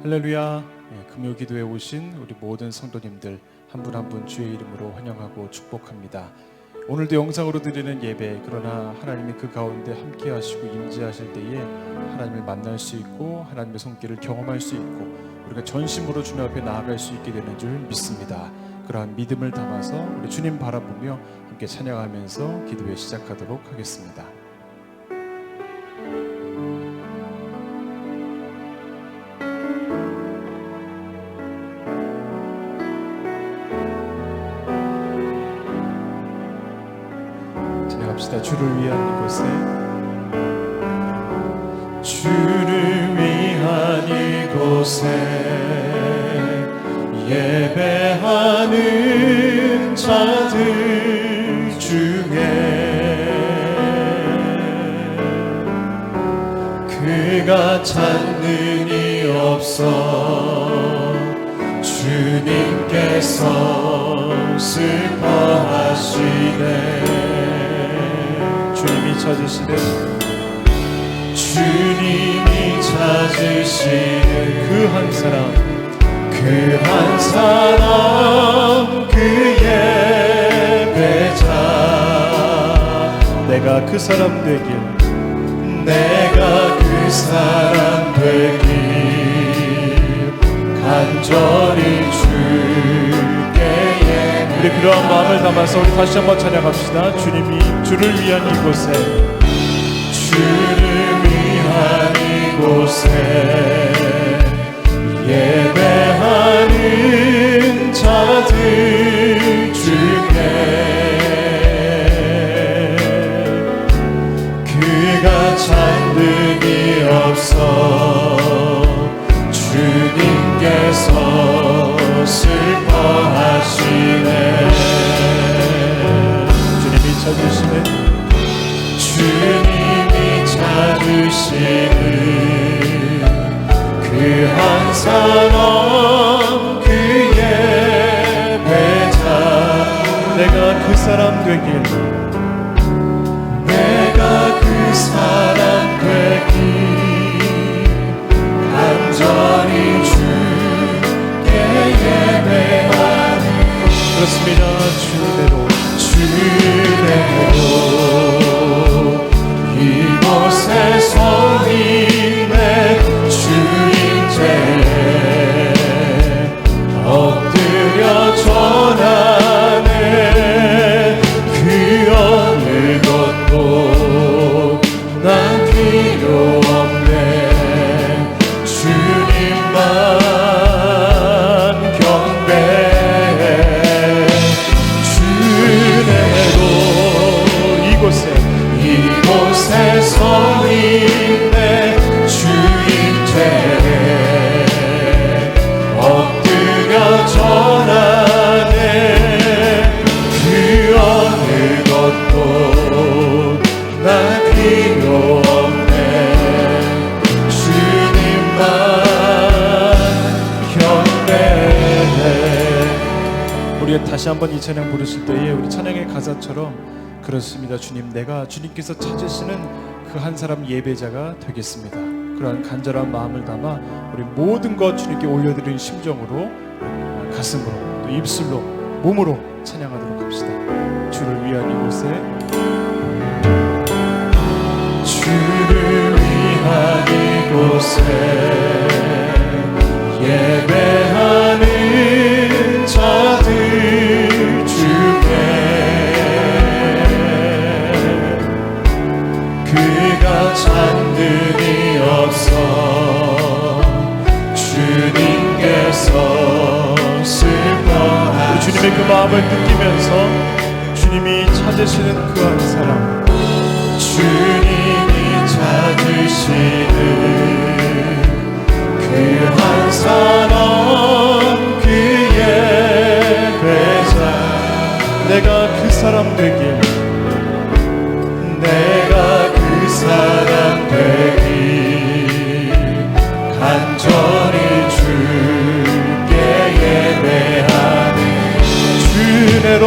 할렐루야. 금요 기도에 오신 우리 모든 성도님들 한 분 한 분 주의 이름으로 환영하고 축복합니다. 오늘도 영상으로 드리는 예배, 그러나 하나님이 그 가운데 함께 하시고 임재하실 때에 하나님을 만날 수 있고 하나님의 손길을 경험할 수 있고 우리가 전심으로 주님 앞에 나아갈 수 있게 되는 줄 믿습니다. 그러한 믿음을 담아서 우리 주님 바라보며 함께 찬양하면서 기도회 시작하도록 하겠습니다. 찬양합시다. 주를 위한 이곳에, 주를 위한 이곳에 예배하는 자들 중에 그가 찾는 이 없어 주님께서 슬퍼하시네. 주님이 찾으시는 주님이 찾으시는 그 한 사람, 그 한 사람, 그 예배자, 내가 그 사람 되길, 내가 그 사람 되길 간절히 주께 예배. 우리 그러한 마음을 담아서 우리 다시 한번 찬양합시다. 주님이 주를 위한 이곳에, 주를 위한 이곳에 예배하는 자들 중에 그가 찾는 이 없어 주님께서 슬퍼하시네. 주님이 찾으시는 주님이 찾으시는 그 한 사람, 그 예배자, 내가 그 사람 되길, 내가 그 사람 되길 간절히 주께 예배하니. 그렇습니다. 주대로 이곳에 성인의 주인께 엎드려 전하네. 그 어느 것도 난 필요 없네. 주님만 경배해. 주대로 이곳에 성인의 주인께 엎드려 전하네. 그 어느 것도 난 필요 없네. 주님만 경배해. 우리가 다시 한번 이 찬양 부르실 때에 우리 찬양의 가사처럼 그렇습니다. 주님, 내가 주님께서 찾으시는 그 한 사람 예배자가 되겠습니다. 그러한 간절한 마음을 담아 우리 모든 것 주님께 올려드리는 심정으로 가슴으로 또 입술로 몸으로 찬양하도록 합시다. 주를 위한 이곳에, 주를 위한 이곳에 예배하는 자들 중에 그가 찾는 이 없어 주님께서 슬퍼하시네. 우리 주님의 그 마음을 느끼면서 주님이 찾으시는 그 한 사람, 주님이 찾으시는 그 한 사람, 그 예배자, 내가 그 사람 되길, 내가 그 사람 되길 간절히 주께 예배하네. 주대로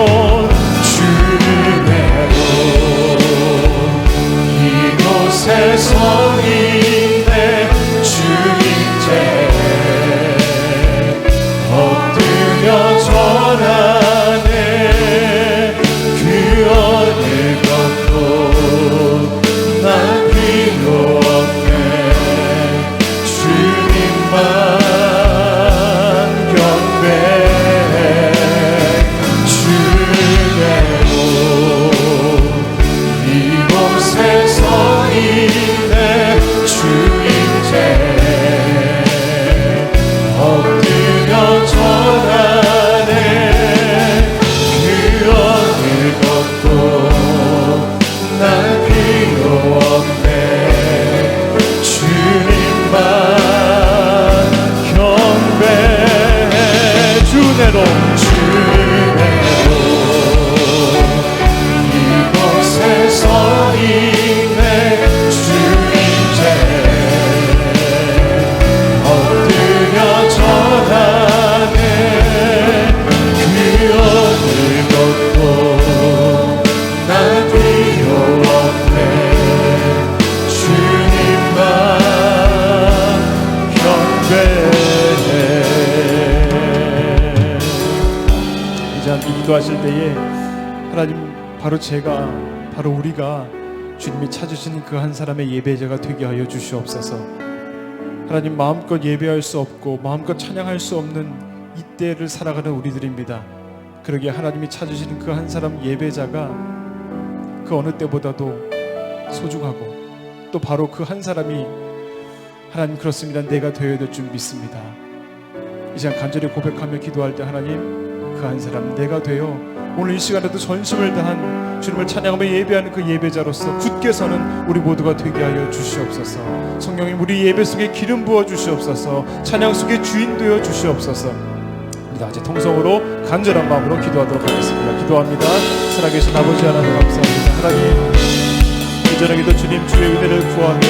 이곳에 성인의 주인께 기도하실 때에 하나님 바로 제가 바로 우리가 주님이 찾으시는 그 한 사람의 예배자가 되게 하여 주시옵소서. 하나님 마음껏 예배할 수 없고 마음껏 찬양할 수 없는 이때를 살아가는 우리들입니다. 그러기에 하나님이 찾으시는 그 한 사람 예배자가 그 어느 때보다도 소중하고 또 바로 그 한 사람이 하나님 그렇습니다. 내가 되어야 될 줄 믿습니다. 이 시간 간절히 고백하며 기도할 때 하나님 그 한 사람 내가 되어 오늘 이 시간에도 전심을 다한 주님을 찬양하며 예배하는 그 예배자로서 굳게 서는 우리 모두가 되게 하여 주시옵소서. 성령님 우리 예배 속에 기름 부어 주시옵소서. 찬양 속에 주인 되어 주시옵소서. 우리 다 같이 통성으로 간절한 마음으로 기도하도록 하겠습니다. 기도합니다. 살아계신 아버지 하나님 감사합니다. 하나님 이전에도 주님 주의 은혜를 구하며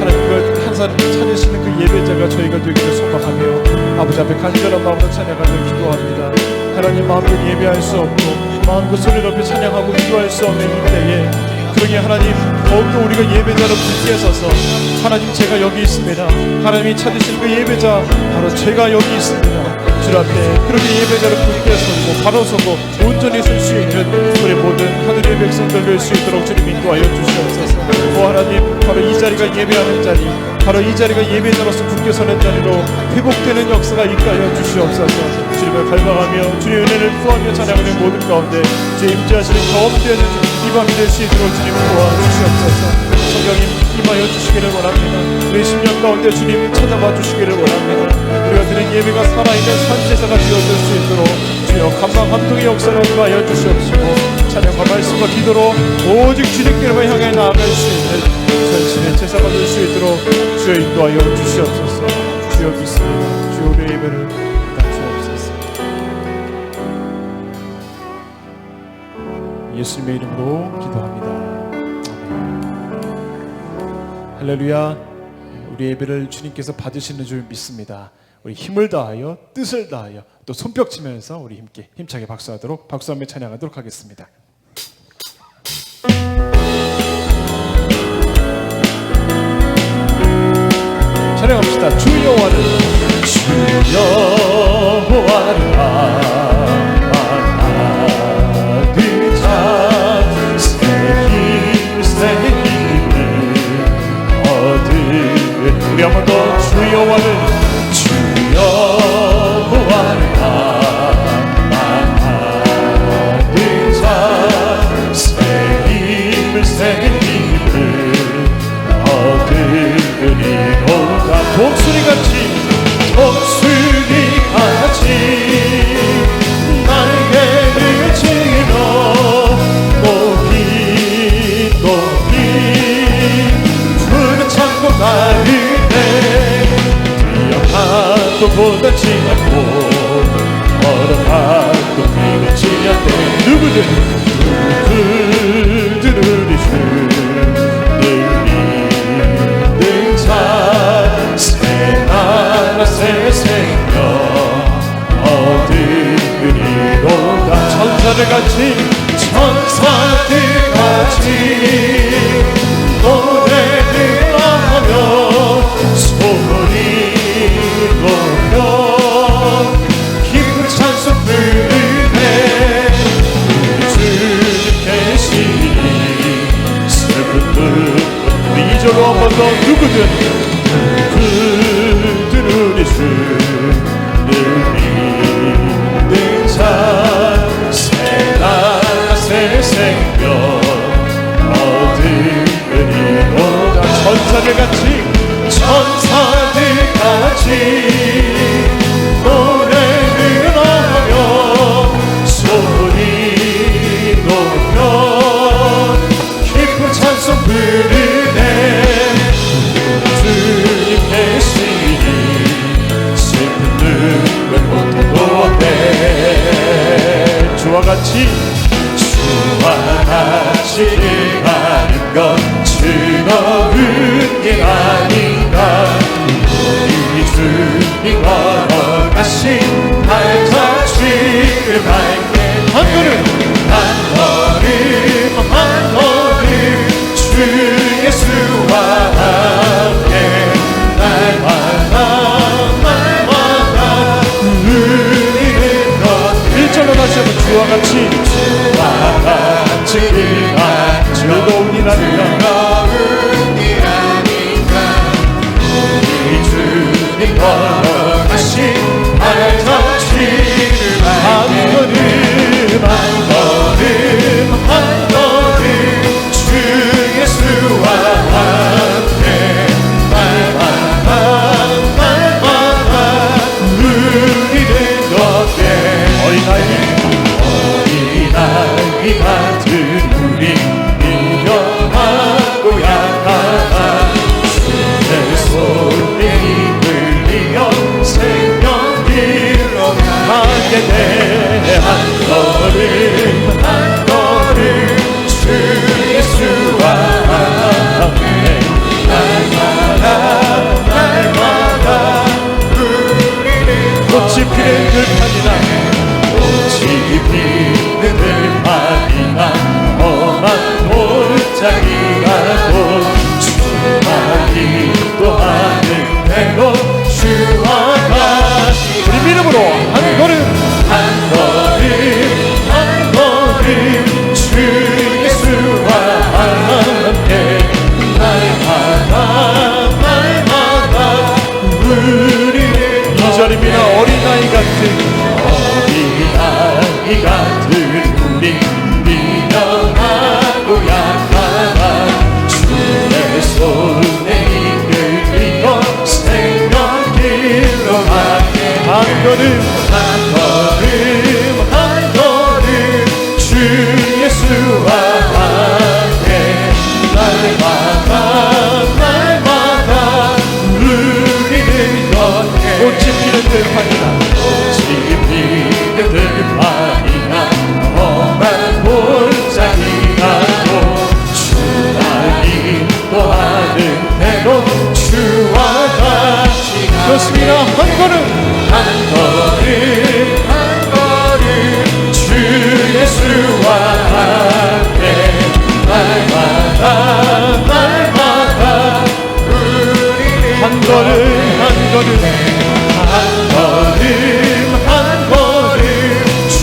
하나님 그 한 사람 찾으시는 그 예배자가 저희가 되기를 소망하며 아버지 앞에 간절한 마음으로 찬양하며 기도합니다. 하나님 마음껏 예배할 수 없고 마음껏 소리 높여 찬양하고 기도할 수 없는 이때에 그러기에 하나님 더욱더 우리가 예배자로 굳게 서서 하나님 제가 여기 있습니다. 하나님이 찾으시는 그 예배자 바로 제가 여기 있습니다. 주 앞에 그렇게 예배자로 굳게 서고 바로 서고 온전히 설 수 있는 우리 모든 하늘의 백성들 될 수 있도록 주님 인도하여 주시옵소서. 오 하나님 바로 이 자리가 예배하는 자리 바로 이 자리가 예배자로서 굳게 서는 자리로 회복되는 역사가 있게 하여 주시옵소서. 주님을 갈망하며 주의 은혜를 구하며 찬양하는 모든 가운데 주의 임재하시는 경험되는 이 밤이 될 수 있도록 주님 도와주시옵소서. 성령님 임하여 주시기를 원합니다. 우리 10년 가운데 주님 찾아봐 주시기를 원합니다. 우리가 드린 예배가 살아있는 산제사가 되어질 수 있도록 주여 감방 감동의 역사를 임하여 주시옵시고 찬양과 말씀과 기도로 오직 주님께로만 향해 나아갈 수 있는 전신의 제사가 될 수 있도록 주여 인도하여 주시옵소서. 주여 믿습니다. 주여 우리의 예배를 주옵소서. 예수님의 이름으로 기도합니다. 할렐루야. 우리 예배를 주님께서 받으시는 줄 믿습니다. 우리 힘을 다하여 뜻을 다하여 또 손뼉 치면서 우리 함께 힘차게 박수하도록 박수하며 찬양하도록 하겠습니다. 찬양합시다. 주 여호와를 주 여호와를 만나기자 새 힘을 얻으리. 우리 한 번 더 주 여호와를 만나기자 새 힘을 얻으리로다. 독수리같이 날개를 치러 높이 푸른 창고 나르네. 뛰어가도 고단치 않고 걸어가도 피곤치 않네. 누구든 우리 주를 믿는 자 새 나라 새 생명 얻으리로다. 천사들같이 노래를 하며 소리 높여 기쁜 찬송 부르네. 주님 계시니 슬픈 우리 2절로 한 번 더. 누구든 우리 주를 믿는 자 새 나라 새 생명 얻으리로다. 천사들같이 노래를 하며 소리 높여 기쁜 찬송 부르네. 주님 계시니 슬픈 눈물 고통도 없네. 주와 같이 하는 건 즐거운 게 아닌가. 우리 주님 걸어가신 발자취를 밟게 한 걸음 주 예수와 함께 날마다 우리는 것 1절로 다시 한번 주와 같이 즐거운 일 아닌가. 우리 주님 걸어가신 발자취를 밟게 한 걸음 주 예수와 함께 날마다 우리를 걷게. 어린아이 같은 우리 미련하고 약하다 주의 손에 이끌리어 생명길로 가게 돼. 한 걸음 주 예수와 함께 날마다 우리를 꽃이 피는 들판이나 꽃이 피는 들판이나 험한 골짜기라도 주마기도 하는 대로 주와 같이 우리 믿음으로 한 걸음 주 예수와 함께 날마다 우리를 이 자리입니다. 어린아이 같은 우리 미련하고 약하다 주의 손에 이끌리고 생명길로 가게. 한 걸음 주 예수와 함께 날마다 우리를 걷게. 꽃이 피는 들판이나 험한 골짜기라도 주나 인도하는 대로 주와 같이 그렇습니다. 한 걸음 주 예수와 함께 날마다 우리를 한 걸음 주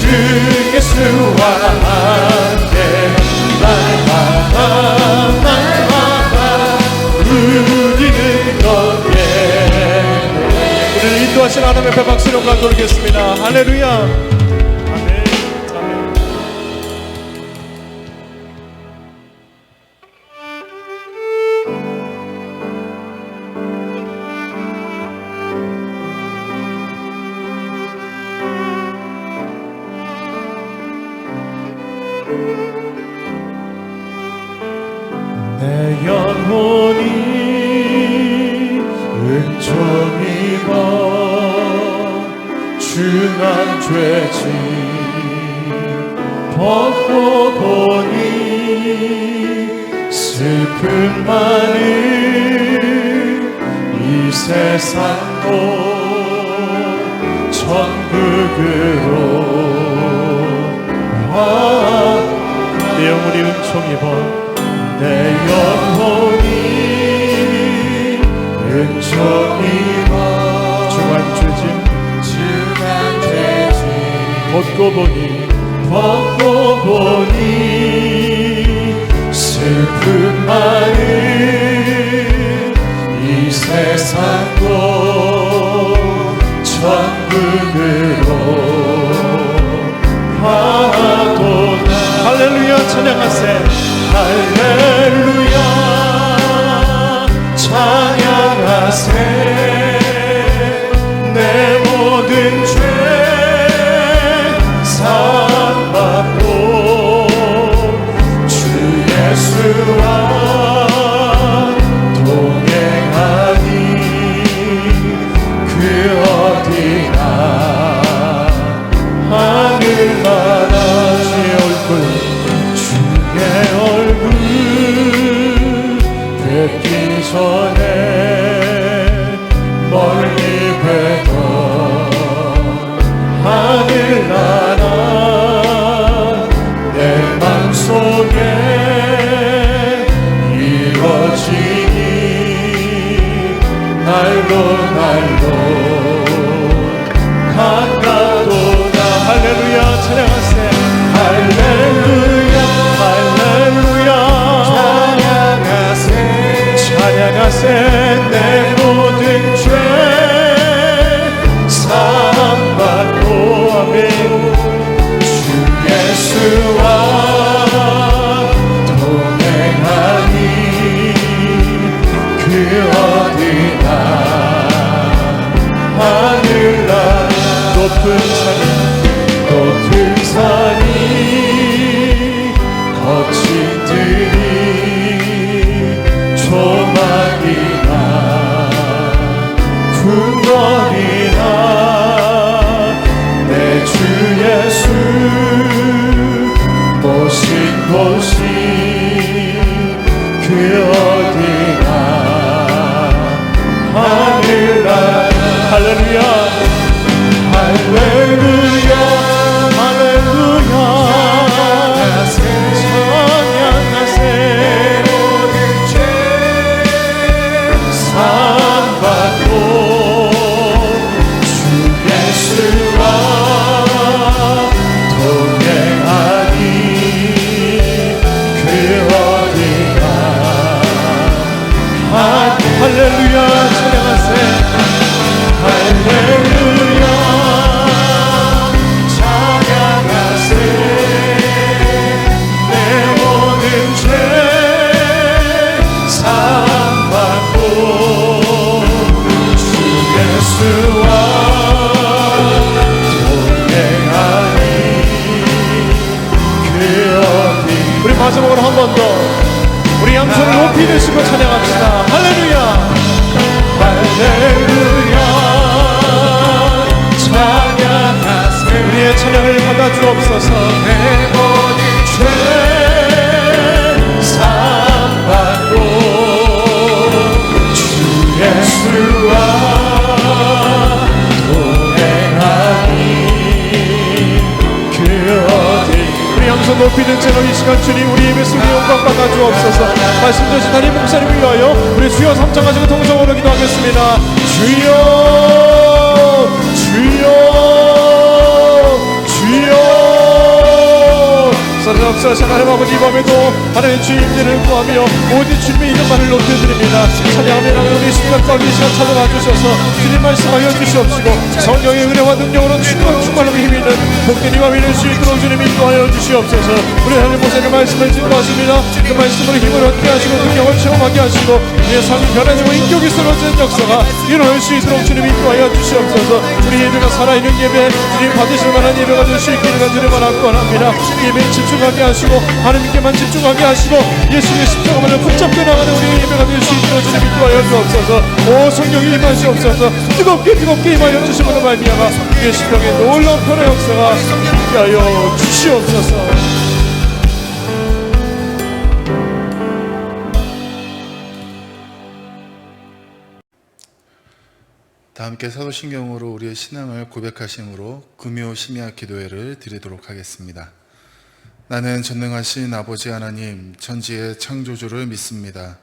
예수와 함께 날마다 우리를 걷게. 우리를 인도하신 하나님의 배 박수로 돌리겠습니다. 할렐루야. 내 영혼이 은총 입어 중한 죄짐 벗고 보니 슬픔 많은 이 세상도 천국으로 내 영혼이 은총 입어 내 영혼이 은총 입어 중한 죄짐 벗고 보니 슬픔 많은 이 세상도 천국으로 가도다. 할렐루야 찬양하세. 할렐루야 찬양하세. 내 모든 죄 사함받고 주 예수와 동행하니 그 어디나 하늘나라. 주의 얼굴 뵙기 전에 멀리 뵈던 하늘나라 내 맘속에 이루어지니 날로 가까도다. 할렐루야 찬양하세. 할렐루야 할렐루야 곳이 그 어디가 하늘나라 할렐루야 할렐루야 할렐루야 찬양하세 모든 죄 사함받고 주 예수와 동행하니 그 어디가 할렐루야 찬양하세 할렐루야 찬양하세 내 모든 죄 사함받고 주 예수와 동행하니 그 어디 우리 마지막으로 한 번 더 우리 양손을 높이 드시고 찬양합시다 할렐루야 할렐루야 찬양하세 우리의 찬양을 받아주옵소서 내 모든 죄 사함받고 주 예수와 동행하니 그 어디 우리 양손 높이 든 채로 이 시간 주님 우리 예배 속에 영광 받아주옵소서 말씀 주신 담임 목사님을 위하여 우리 주여 3장 가지고 통성으로 기도하겠습니다 주여 주여 주여 사랑합시다 하나님 아버지 이 밤에도 하나님의 주님들을 구하며 모든 주님의 이름만을 높여드립니다 찬양하며 우리 시간 가운데 이 시간 찾아와 주셔서 주님 말씀하여 주시옵시고 성령의 은혜와 능력으로 충만하고 힘이 있는 복된 이 밤이 될 수 있도록 주님 인도하여 주시옵소서 우리 하나님 목사님 말씀을 증거하십니다 그 말씀으로 힘을 얻게 하시고 능력을 체험하게 하시고 우리의 삶이 변화되고 인격이 쓰러지는 역사가 일어날 수 있도록 주님 인도하여 주시옵소서 우리 예배가 살아있는 예배 주님 받으실 만한 예배가 될 수 있기를 간절히 원합니다 예배에 집중하게 하시고 하나님께만 집중하게 하시고 예수의 십자가만을 붙잡고 나가는 우리의 예배가 될 수 있도록 주님 인도하여 주옵소서 오 성령이 임하시옵소서 뜨겁게 임하여 주심으로 말미암아 우리의 십자가의 놀라운 변화 역사가 있게 하여 주시옵소서 다 함께 사도신경으로 우리의 신앙을 고백하심으로 금요 심야 기도회를 드리도록 하겠습니다. 나는 전능하신 아버지 하나님 천지의 창조주를 믿습니다.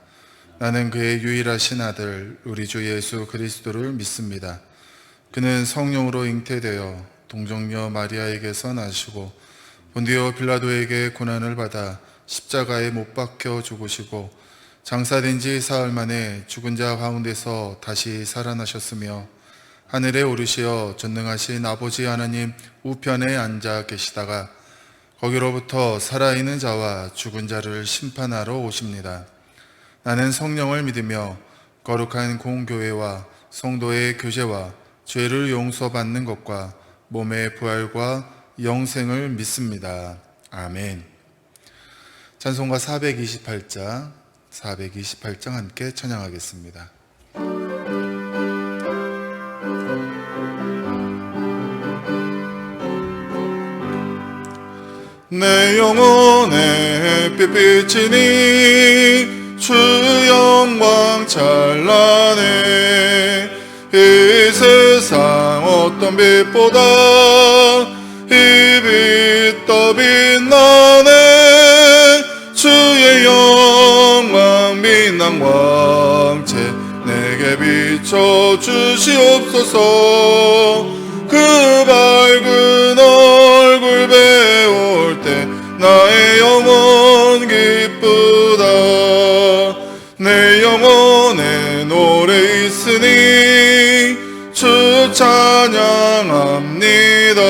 나는 그의 유일하신 아들 우리 주 예수 그리스도를 믿습니다. 그는 성령으로 잉태되어 동정녀 마리아에게서 나시고 본디오 빌라도에게 고난을 받아 십자가에 못 박혀 죽으시고 장사된 지 사흘 만에 죽은 자 가운데서 다시 살아나셨으며 하늘에 오르시어 전능하신 아버지 하나님 우편에 앉아 계시다가 거기로부터 살아있는 자와 죽은 자를 심판하러 오십니다. 나는 성령을 믿으며 거룩한 공교회와 성도의 교제와 죄를 용서받는 것과 몸의 부활과 영생을 믿습니다. 아멘. 찬송가 428장 함께 찬양하겠습니다. 내 영혼의 햇빛 비치니 주 영광 찬란해 이 세상 어떤 빛보다 이 빛 더 빛나네 주의 영광 빛난 광채 내게 비춰주시옵소서 그 밝은 얼굴 배울 때 나의 영혼 기쁘다 내 영혼에 노래 있으니 주 찬양합니다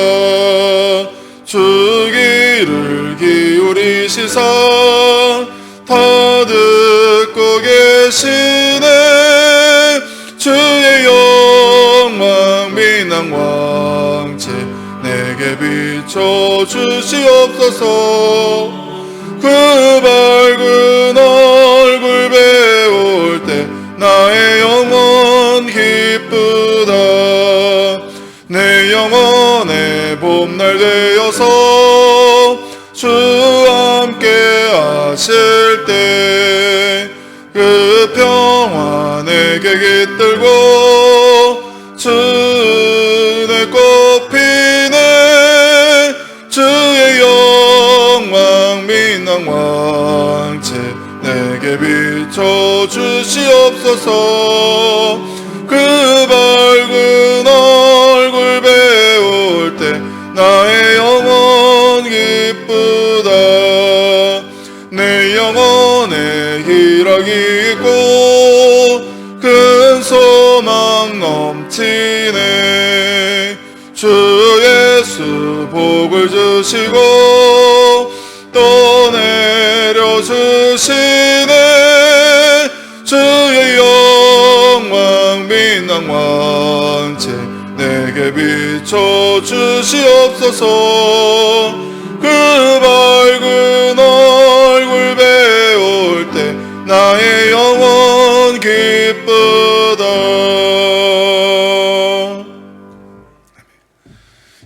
주 귀를 기울이시사 다 듣고 계시네 주의 영광 빛난 광채 내게 비춰주시옵소서 그 밝은 얼굴 배울 때 나의 영혼 기쁘다 내 영혼의 봄날 되어서 주 함께 하실 때 그 평화 내게 깃들고 주내 꽃피네 주의 영광 빛난 왕채 내게 비춰 주시옵소서. 그 밝은 얼굴 배울 때 나의 영혼 기쁘다. 내 영혼에 희락이 있고 큰 소망 넘치네. 주 예수 복을 주시고 또 내려주시네. 주의 영광 빛난 왕채 내게 비춰 주시옵소서. 그 밝은 얼굴 배울 때 나의 영혼 기쁘다.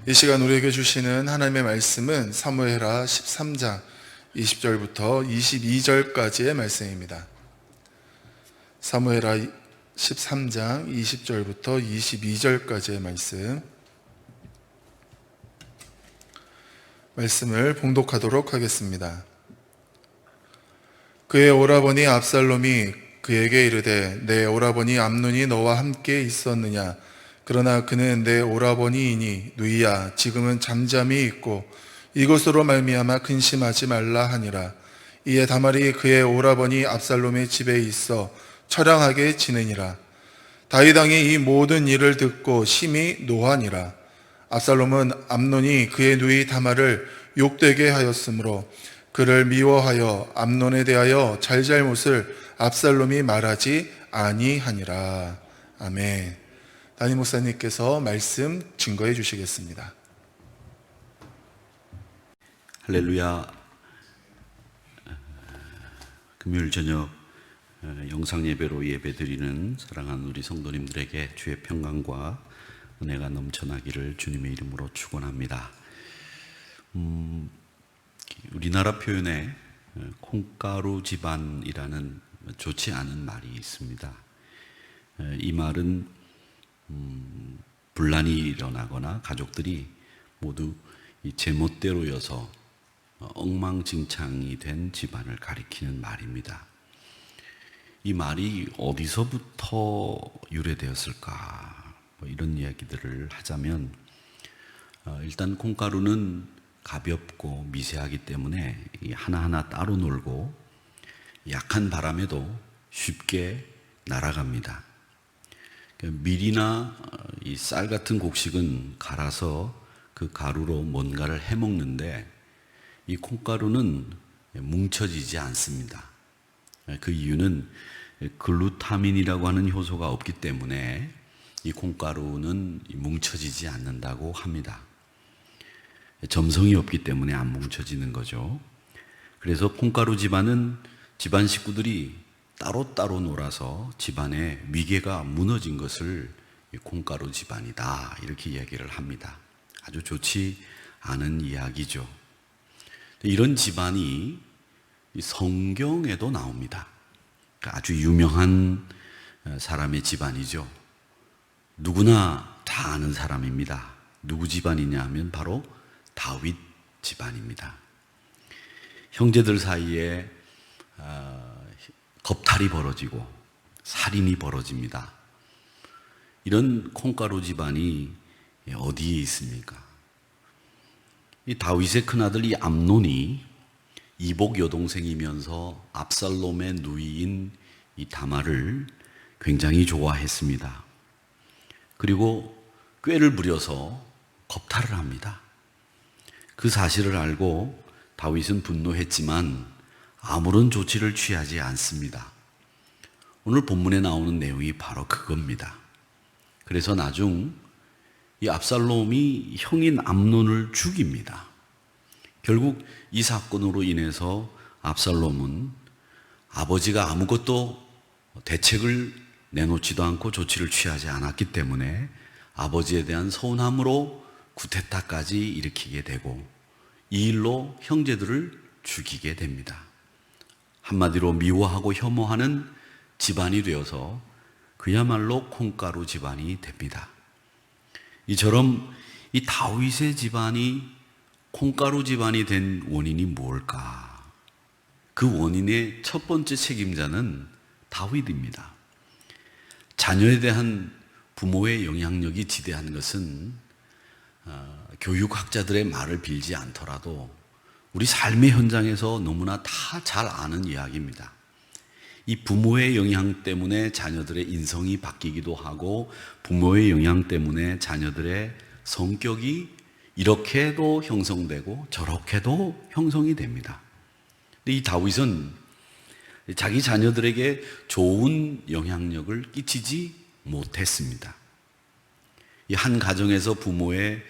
이 시간 우리에게 주시는 하나님의 말씀은 사무엘하 13장 20절부터 22절까지의 말씀입니다. 사무엘하 13장 20절부터 22절까지의 말씀을 봉독하도록 하겠습니다. 그의 오라버니 압살롬이 그에게 이르되 내 오라버니 암논이 너와 함께 있었느냐? 그러나 그는 내 오라버니이니 누이야 지금은 잠잠히 있고 이것으로 말미암아 근심하지 말라 하니라. 이에 다말이 그의 오라버니 압살롬의 집에 있어 처량하게 지내니라. 다윗 왕이 이 모든 일을 듣고 심히 노하니라. 압살롬은 암논이 그의 누이 다말을 욕되게 하였으므로 그를 미워하여 암논에 대하여 잘잘못을 압살롬이 말하지 아니하니라. 아멘. 담임 목사님께서 말씀 증거해 주시겠습니다. 할렐루야. 금요일 저녁 영상 예배로 예배드리는 사랑하는 우리 성도님들에게 주의 평강과 은혜가 넘쳐나기를 주님의 이름으로 축원합니다. 우리나라 표현에 콩가루 집안이라는 좋지 않은 말이 있습니다. 이 말은 분란이 일어나거나 가족들이 모두 이 제멋대로여서 엉망진창이 된 집안을 가리키는 말입니다. 이 말이 어디서부터 유래되었을까? 이런 이야기들을 하자면 일단 콩가루는 가볍고 미세하기 때문에 하나하나 따로 놀고 약한 바람에도 쉽게 날아갑니다. 밀이나 이 쌀 같은 곡식은 갈아서 그 가루로 뭔가를 해먹는데 이 콩가루는 뭉쳐지지 않습니다. 그 이유는 글루타민이라고 하는 효소가 없기 때문에 이 콩가루는 뭉쳐지지 않는다고 합니다. 점성이 없기 때문에 안 뭉쳐지는 거죠. 그래서 콩가루 집안은 집안 식구들이 따로따로 놀아서 집안의 위계가 무너진 것을 콩가루 집안이다 이렇게 이야기를 합니다. 아주 좋지 않은 이야기죠. 이런 집안이 성경에도 나옵니다. 아주 유명한 사람의 집안이죠. 누구나 다 아는 사람입니다. 누구 집안이냐 하면 바로 다윗 집안입니다. 형제들 사이에 겁탈이 벌어지고 살인이 벌어집니다. 이런 콩가루 집안이 어디에 있습니까? 이 다윗의 큰아들 이 암논이 이복 여동생이면서 압살롬의 누이인 이 다말을 굉장히 좋아했습니다. 그리고 꾀를 부려서 겁탈을 합니다. 그 사실을 알고 다윗은 분노했지만 아무런 조치를 취하지 않습니다. 오늘 본문에 나오는 내용이 바로 그겁니다. 그래서 나중 이 압살롬이 형인 암논을 죽입니다. 결국 이 사건으로 인해서 압살롬은 아버지가 아무것도 대책을 내놓지도 않고 조치를 취하지 않았기 때문에 아버지에 대한 서운함으로 쿠데타까지 일으키게 되고 이 일로 형제들을 죽이게 됩니다. 한마디로 미워하고 혐오하는 집안이 되어서 그야말로 콩가루 집안이 됩니다. 이처럼 이 다윗의 집안이 콩가루 집안이 된 원인이 뭘까? 그 원인의 첫 번째 책임자는 다윗입니다. 자녀에 대한 부모의 영향력이 지대한 것은 교육학자들의 말을 빌지 않더라도 우리 삶의 현장에서 너무나 다 잘 아는 이야기입니다. 이 부모의 영향 때문에 자녀들의 인성이 바뀌기도 하고 부모의 영향 때문에 자녀들의 성격이 이렇게도 형성되고 저렇게도 형성이 됩니다. 근데 이 다윗은 자기 자녀들에게 좋은 영향력을 끼치지 못했습니다. 이 한 가정에서 부모의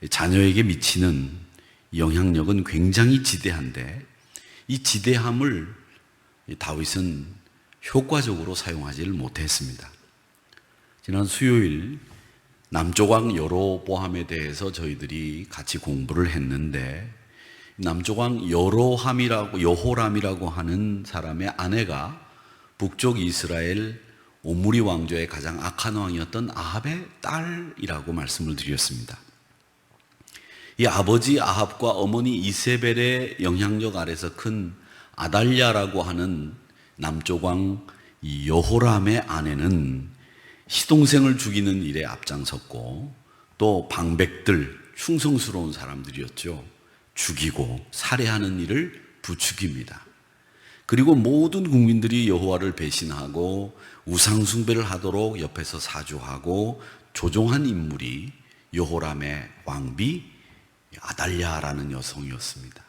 자녀에게 미치는 영향력은 굉장히 지대한데 이 지대함을 다윗은 효과적으로 사용하지를 못했습니다. 지난 수요일 남조왕 여로보암에 대해서 저희들이 같이 공부를 했는데 남조왕 여호람이라고 하는 사람의 아내가 북쪽 이스라엘 오므리 왕조의 가장 악한 왕이었던 아합의 딸이라고 말씀을 드렸습니다. 이 아버지 아합과 어머니 이세벨의 영향력 아래서 큰 아달랴라고 하는 남쪽 왕 여호람의 아내는 시동생을 죽이는 일에 앞장섰고 또 방백들, 충성스러운 사람들이었죠. 죽이고 살해하는 일을 부추깁니다. 그리고 모든 국민들이 여호와를 배신하고 우상 숭배를 하도록 옆에서 사주하고 조종한 인물이 여호람의 왕비 아달랴라는 여성이었습니다.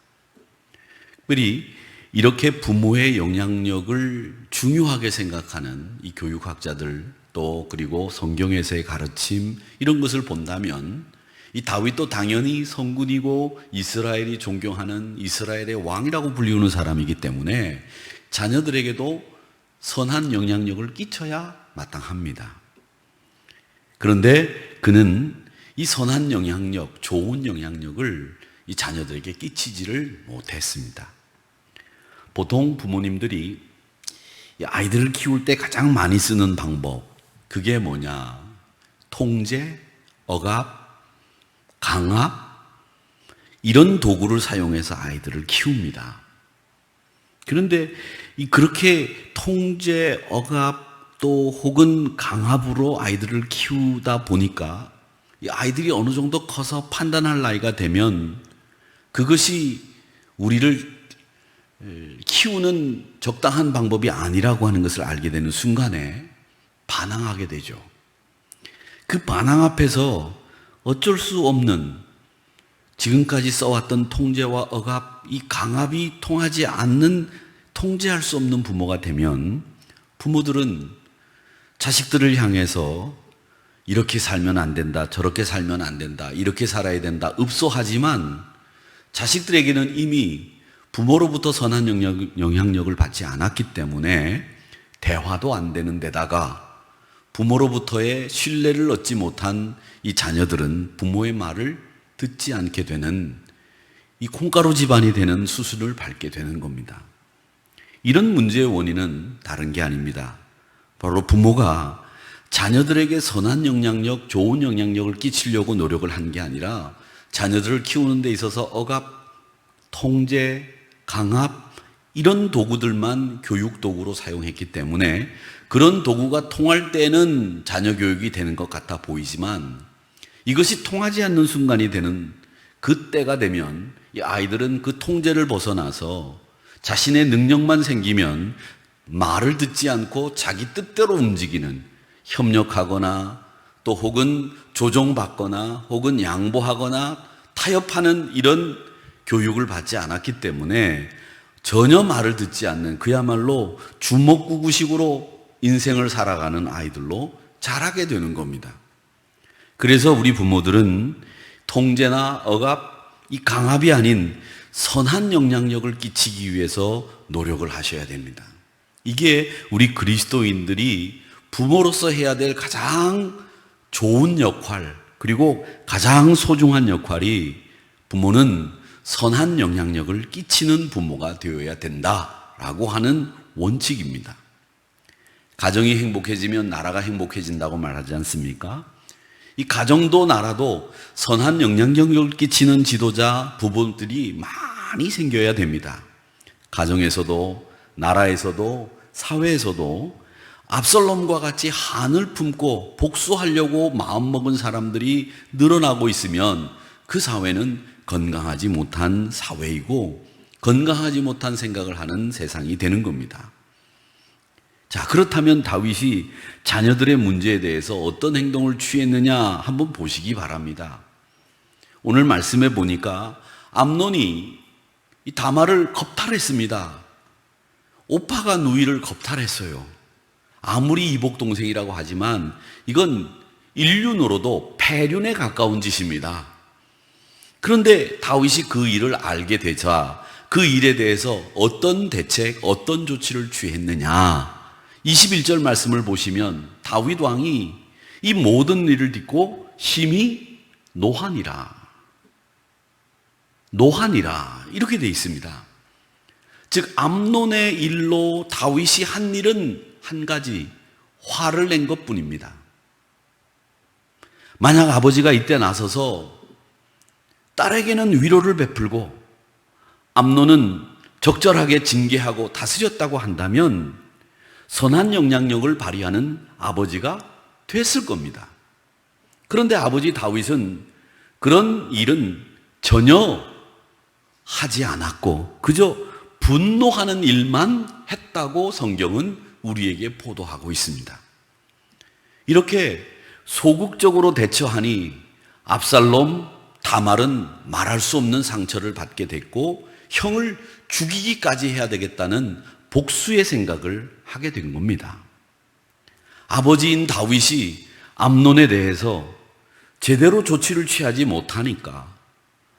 특별히 이렇게 부모의 영향력을 중요하게 생각하는 이 교육학자들 또 그리고 성경에서의 가르침 이런 것을 본다면 이 다윗도 당연히 성군이고 이스라엘이 존경하는 이스라엘의 왕이라고 불리우는 사람이기 때문에 자녀들에게도 선한 영향력을 끼쳐야 마땅합니다. 그런데 그는 이 선한 영향력, 좋은 영향력을 이 자녀들에게 끼치지를 못했습니다. 보통 부모님들이 아이들을 키울 때 가장 많이 쓰는 방법, 그게 뭐냐? 통제, 억압, 강압, 이런 도구를 사용해서 아이들을 키웁니다. 그런데 그렇게 통제, 억압, 또 혹은 강압으로 아이들을 키우다 보니까 이 아이들이 어느 정도 커서 판단할 나이가 되면 그것이 우리를 키우는 적당한 방법이 아니라고 하는 것을 알게 되는 순간에 반항하게 되죠. 그 반항 앞에서 어쩔 수 없는 지금까지 써왔던 통제와 억압, 이 강압이 통하지 않는 통제할 수 없는 부모가 되면 부모들은 자식들을 향해서 이렇게 살면 안 된다, 저렇게 살면 안 된다, 이렇게 살아야 된다, 읍소하지만 자식들에게는 이미 부모로부터 선한 영향력을 받지 않았기 때문에 대화도 안 되는 데다가 부모로부터의 신뢰를 얻지 못한 이 자녀들은 부모의 말을 듣지 않게 되는 이 콩가루 집안이 되는 수순을 밟게 되는 겁니다. 이런 문제의 원인은 다른 게 아닙니다. 바로 부모가 자녀들에게 선한 영향력, 좋은 영향력을 끼치려고 노력을 한 게 아니라 자녀들을 키우는 데 있어서 억압, 통제, 강압 이런 도구들만 교육 도구로 사용했기 때문에 그런 도구가 통할 때는 자녀 교육이 되는 것 같아 보이지만 이것이 통하지 않는 순간이 되는 그때가 되면 이 아이들은 그 통제를 벗어나서 자신의 능력만 생기면 말을 듣지 않고 자기 뜻대로 움직이는 협력하거나 또 혹은 조종받거나 혹은 양보하거나 타협하는 이런 교육을 받지 않았기 때문에 전혀 말을 듣지 않는 그야말로 주먹구구식으로 인생을 살아가는 아이들로 자라게 되는 겁니다. 그래서 우리 부모들은 통제나 억압, 이 강압이 아닌 선한 영향력을 끼치기 위해서 노력을 하셔야 됩니다. 이게 우리 그리스도인들이 부모로서 해야 될 가장 좋은 역할, 그리고 가장 소중한 역할이 부모는 선한 영향력을 끼치는 부모가 되어야 된다. 된다라고 하는 원칙입니다. 가정이 행복해지면 나라가 행복해진다고 말하지 않습니까? 이 가정도 나라도 선한 영향력을 끼치는 지도자, 부부들이 많이 생겨야 됩니다. 가정에서도 나라에서도 사회에서도 압살롬과 같이 한을 품고 복수하려고 마음먹은 사람들이 늘어나고 있으면 그 사회는 건강하지 못한 사회이고 건강하지 못한 생각을 하는 세상이 되는 겁니다. 자, 그렇다면 다윗이 자녀들의 문제에 대해서 어떤 행동을 취했느냐 한번 보시기 바랍니다. 오늘 말씀해 보니까 암논이 이 다말을 겁탈했습니다. 오빠가 누이를 겁탈했어요. 아무리 이복 동생이라고 하지만 이건 인륜으로도 폐륜에 가까운 짓입니다. 그런데 다윗이 그 일을 알게 되자 그 일에 대해서 어떤 대책, 어떤 조치를 취했느냐. 21절 말씀을 보시면 다윗 왕이 이 모든 일을 듣고 심히 노하니라 이렇게 되어 있습니다. 즉 암논의 일로 다윗이 한 일은 한 가지, 화를 낸 것뿐입니다. 만약 아버지가 이때 나서서 딸에게는 위로를 베풀고 암논은 적절하게 징계하고 다스렸다고 한다면 선한 영향력을 발휘하는 아버지가 됐을 겁니다. 그런데 아버지 다윗은 그런 일은 전혀 하지 않았고 그저 분노하는 일만 했다고 성경은 우리에게 보도하고 있습니다. 이렇게 소극적으로 대처하니 압살롬, 다말은 말할 수 없는 상처를 받게 됐고 형을 죽이기까지 해야 되겠다는 복수의 생각을 하게 된 겁니다. 아버지인 다윗이 암논에 대해서 제대로 조치를 취하지 못하니까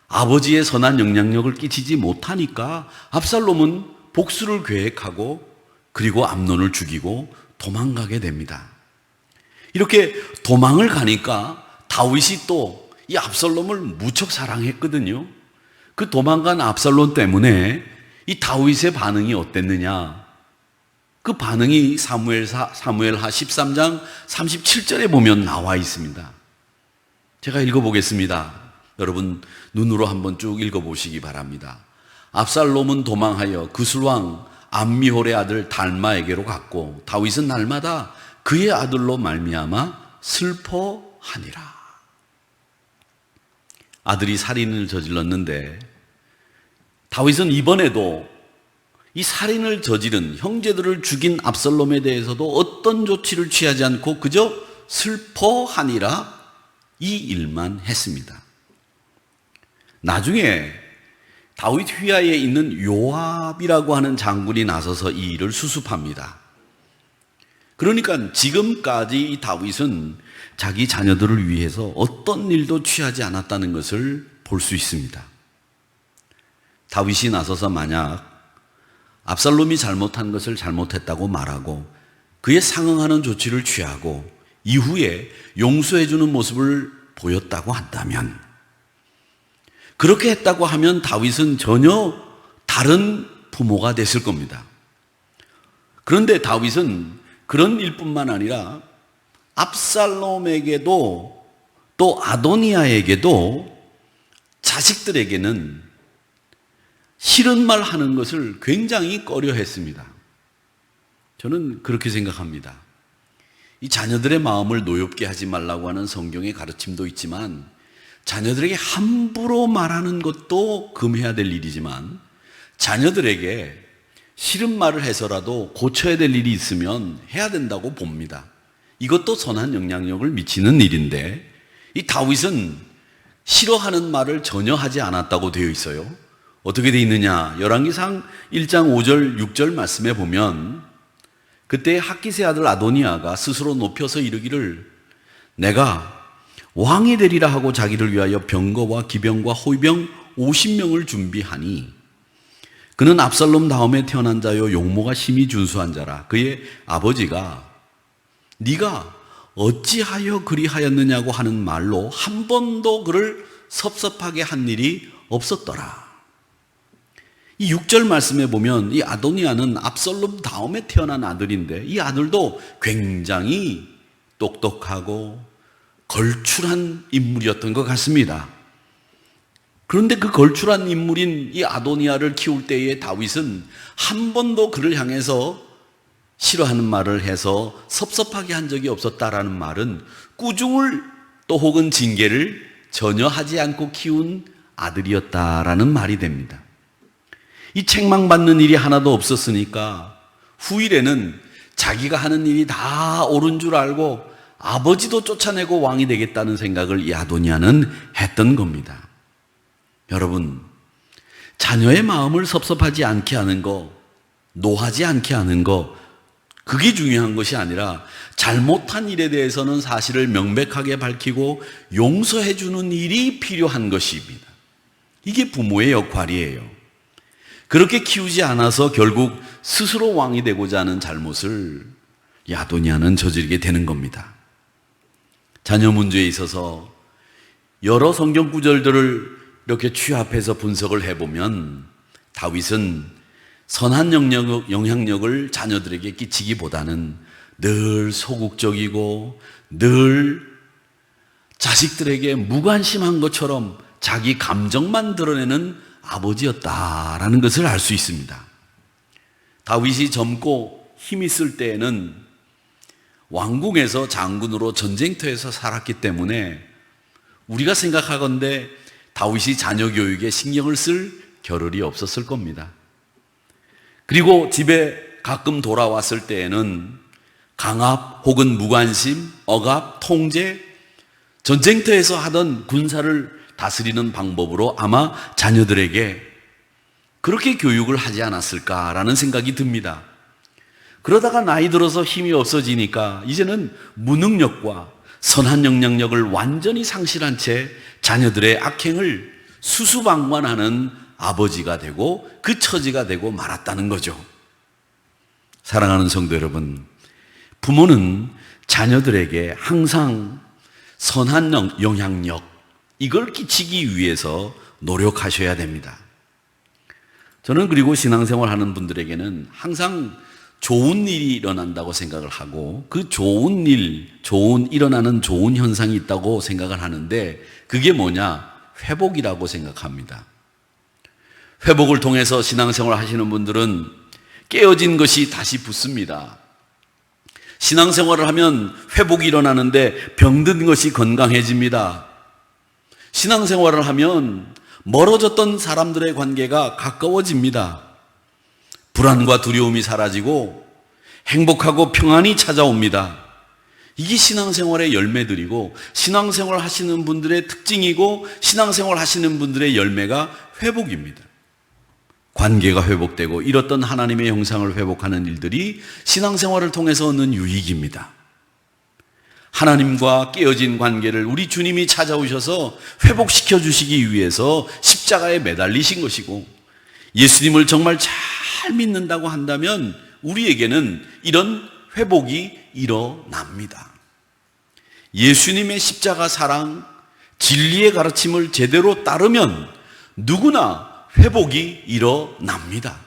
아버지의 선한 영향력을 끼치지 못하니까 압살롬은 복수를 계획하고 그리고 암논을 죽이고 도망가게 됩니다. 이렇게 도망을 가니까 다윗이 또 이 압살롬을 무척 사랑했거든요. 그 도망간 압살롬 때문에 이 다윗의 반응이 어땠느냐? 그 반응이 사무엘하 13장 37절에 보면 나와 있습니다. 제가 읽어보겠습니다. 여러분 눈으로 한번 쭉 읽어보시기 바랍니다. 압살롬은 도망하여 그술왕 암미홀의 아들 달마에게로 갔고 다윗은 날마다 그의 아들로 말미암아 슬퍼하니라. 아들이 살인을 저질렀는데 다윗은 이번에도 이 살인을 저지른 형제들을 죽인 압살롬에 대해서도 어떤 조치를 취하지 않고 그저 슬퍼하니라 이 일만 했습니다. 나중에 다윗 휘하에 있는 요압이라고 하는 장군이 나서서 이 일을 수습합니다. 그러니까 지금까지 이 다윗은 자기 자녀들을 위해서 어떤 일도 취하지 않았다는 것을 볼 수 있습니다. 다윗이 나서서 만약 압살롬이 잘못한 것을 잘못했다고 말하고 그에 상응하는 조치를 취하고 이후에 용서해 주는 모습을 보였다고 한다면, 그렇게 했다고 하면 다윗은 전혀 다른 부모가 됐을 겁니다. 그런데 다윗은 그런 일뿐만 아니라 압살롬에게도 또 아도니아에게도 자식들에게는 싫은 말 하는 것을 굉장히 꺼려했습니다. 저는 그렇게 생각합니다. 이 자녀들의 마음을 노엽게 하지 말라고 하는 성경의 가르침도 있지만 자녀들에게 함부로 말하는 것도 금해야 될 일이지만 자녀들에게 싫은 말을 해서라도 고쳐야 될 일이 있으면 해야 된다고 봅니다. 이것도 선한 영향력을 미치는 일인데 이 다윗은 싫어하는 말을 전혀 하지 않았다고 되어 있어요. 어떻게 되어 있느냐? 열왕기상 1장 5절 6절 말씀에 보면 그때 핫깃의 아들 아도니아가 스스로 높여서 이르기를 내가 왕이 되리라 하고 자기를 위하여 병거와 기병과 호위병 50명을 준비하니 그는 압살롬 다음에 태어난 자요 용모가 심히 준수한 자라. 그의 아버지가 네가 어찌하여 그리하였느냐고 하는 말로 한 번도 그를 섭섭하게 한 일이 없었더라. 이 6절 말씀에 보면 이 아도니아는 압살롬 다음에 태어난 아들인데 이 아들도 굉장히 똑똑하고 걸출한 인물이었던 것 같습니다. 그런데 그 걸출한 인물인 이 아도니아를 키울 때에 다윗은 한 번도 그를 향해서 싫어하는 말을 해서 섭섭하게 한 적이 없었다라는 말은 꾸중을 또 혹은 징계를 전혀 하지 않고 키운 아들이었다라는 말이 됩니다. 이 책망받는 일이 하나도 없었으니까 후일에는 자기가 하는 일이 다 옳은 줄 알고 아버지도 쫓아내고 왕이 되겠다는 생각을 이 아도니아는 했던 겁니다. 여러분, 자녀의 마음을 섭섭하지 않게 하는 거, 노하지 않게 하는 거, 그게 중요한 것이 아니라 잘못한 일에 대해서는 사실을 명백하게 밝히고 용서해 주는 일이 필요한 것입니다. 이게 부모의 역할이에요. 그렇게 키우지 않아서 결국 스스로 왕이 되고자 하는 잘못을 아도니아는 저지르게 되는 겁니다. 자녀 문제에 있어서 여러 성경 구절들을 이렇게 취합해서 분석을 해보면 다윗은 선한 영향력을 자녀들에게 끼치기보다는 늘 소극적이고 늘 자식들에게 무관심한 것처럼 자기 감정만 드러내는 아버지였다라는 것을 알 수 있습니다. 다윗이 젊고 힘 있을 때에는 왕궁에서 장군으로 전쟁터에서 살았기 때문에 우리가 생각하건대 다윗이 자녀 교육에 신경을 쓸 겨를이 없었을 겁니다. 그리고 집에 가끔 돌아왔을 때에는 강압 혹은 무관심, 억압, 통제, 전쟁터에서 하던 군사를 다스리는 방법으로 아마 자녀들에게 그렇게 교육을 하지 않았을까라는 생각이 듭니다. 그러다가 나이 들어서 힘이 없어지니까 이제는 무능력과 선한 영향력을 완전히 상실한 채 자녀들의 악행을 수수방관하는 아버지가 되고 그 처지가 되고 말았다는 거죠. 사랑하는 성도 여러분, 부모는 자녀들에게 항상 선한 영향력, 이걸 끼치기 위해서 노력하셔야 됩니다. 저는 그리고 신앙생활 하는 분들에게는 항상 좋은 일이 일어난다고 생각을 하고 그 좋은 일, 일어나는 좋은 현상이 있다고 생각을 하는데 그게 뭐냐? 회복이라고 생각합니다. 회복을 통해서 신앙생활 하시는 분들은 깨어진 것이 다시 붙습니다. 신앙생활을 하면 회복이 일어나는데 병든 것이 건강해집니다. 신앙생활을 하면 멀어졌던 사람들의 관계가 가까워집니다. 불안과 두려움이 사라지고 행복하고 평안이 찾아옵니다. 이게 신앙생활의 열매들이고 신앙생활 하시는 분들의 특징이고 신앙생활 하시는 분들의 열매가 회복입니다. 관계가 회복되고 잃었던 하나님의 형상을 회복하는 일들이 신앙생활을 통해서 얻는 유익입니다. 하나님과 깨어진 관계를 우리 주님이 찾아오셔서 회복시켜 주시기 위해서 십자가에 매달리신 것이고 예수님을 정말 잘 믿는다고 한다면 우리에게는 이런 회복이 일어납니다. 예수님의 십자가 사랑, 진리의 가르침을 제대로 따르면 누구나 회복이 일어납니다.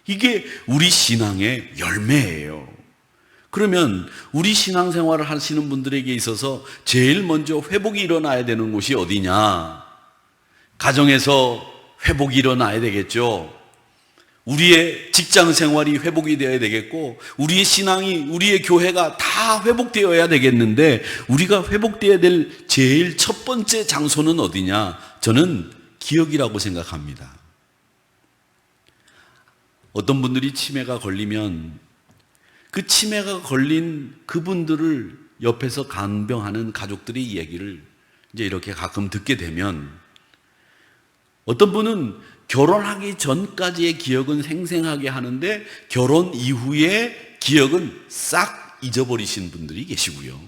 이게 우리 신앙의 열매예요. 그러면 우리 신앙생활을 하시는 분들에게 있어서 제일 먼저 회복이 일어나야 되는 곳이 어디냐? 가정에서 회복이 일어나야 되겠죠. 우리의 직장 생활이 회복이 되어야 되겠고 우리의 신앙이, 우리의 교회가 다 회복되어야 되겠는데 우리가 회복되어야 될 제일 첫 번째 장소는 어디냐? 저는 기억이라고 생각합니다. 어떤 분들이 치매가 걸리면 그 치매가 걸린 그분들을 옆에서 간병하는 가족들의 이야기를 이제 이렇게 가끔 듣게 되면 어떤 분은 결혼하기 전까지의 기억은 생생하게 하는데 결혼 이후의 기억은 싹 잊어버리신 분들이 계시고요.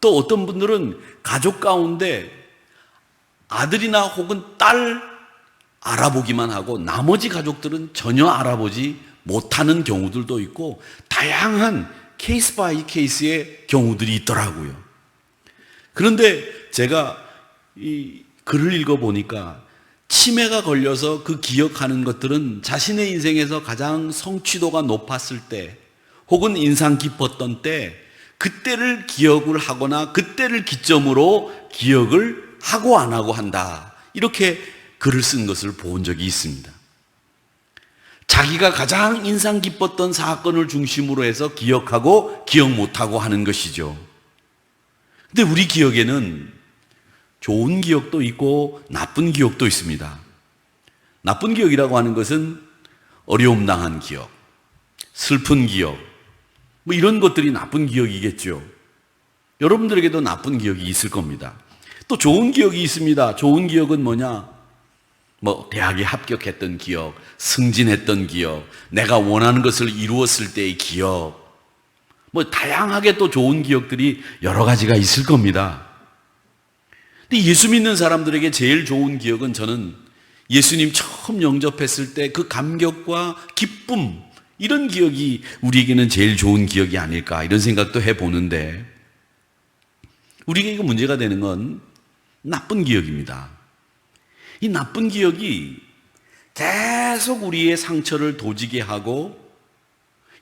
또 어떤 분들은 가족 가운데 아들이나 혹은 딸 알아보기만 하고 나머지 가족들은 전혀 알아보지 못하는 경우들도 있고 다양한 케이스 바이 케이스의 경우들이 있더라고요. 그런데 제가 이 글을 읽어보니까 치매가 걸려서 그 기억하는 것들은 자신의 인생에서 가장 성취도가 높았을 때 혹은 인상 깊었던 때 그때를 기억을 하거나 그때를 기점으로 기억을 하고 안 하고 한다. 이렇게 글을 쓴 것을 본 적이 있습니다. 자기가 가장 인상 깊었던 사건을 중심으로 해서 기억하고 기억 못하고 하는 것이죠. 근데 우리 기억에는 좋은 기억도 있고 나쁜 기억도 있습니다. 나쁜 기억이라고 하는 것은 어려움 당한 기억, 슬픈 기억, 뭐 이런 것들이 나쁜 기억이겠죠. 여러분들에게도 나쁜 기억이 있을 겁니다. 또 좋은 기억이 있습니다. 좋은 기억은 뭐냐? 뭐 대학에 합격했던 기억, 승진했던 기억, 내가 원하는 것을 이루었을 때의 기억, 뭐 다양하게 또 좋은 기억들이 여러 가지가 있을 겁니다. 근데 예수 믿는 사람들에게 제일 좋은 기억은 저는 예수님 처음 영접했을 때 그 감격과 기쁨, 이런 기억이 우리에게는 제일 좋은 기억이 아닐까 이런 생각도 해보는데, 우리에게 문제가 되는 건 나쁜 기억입니다. 이 나쁜 기억이 계속 우리의 상처를 도지게 하고,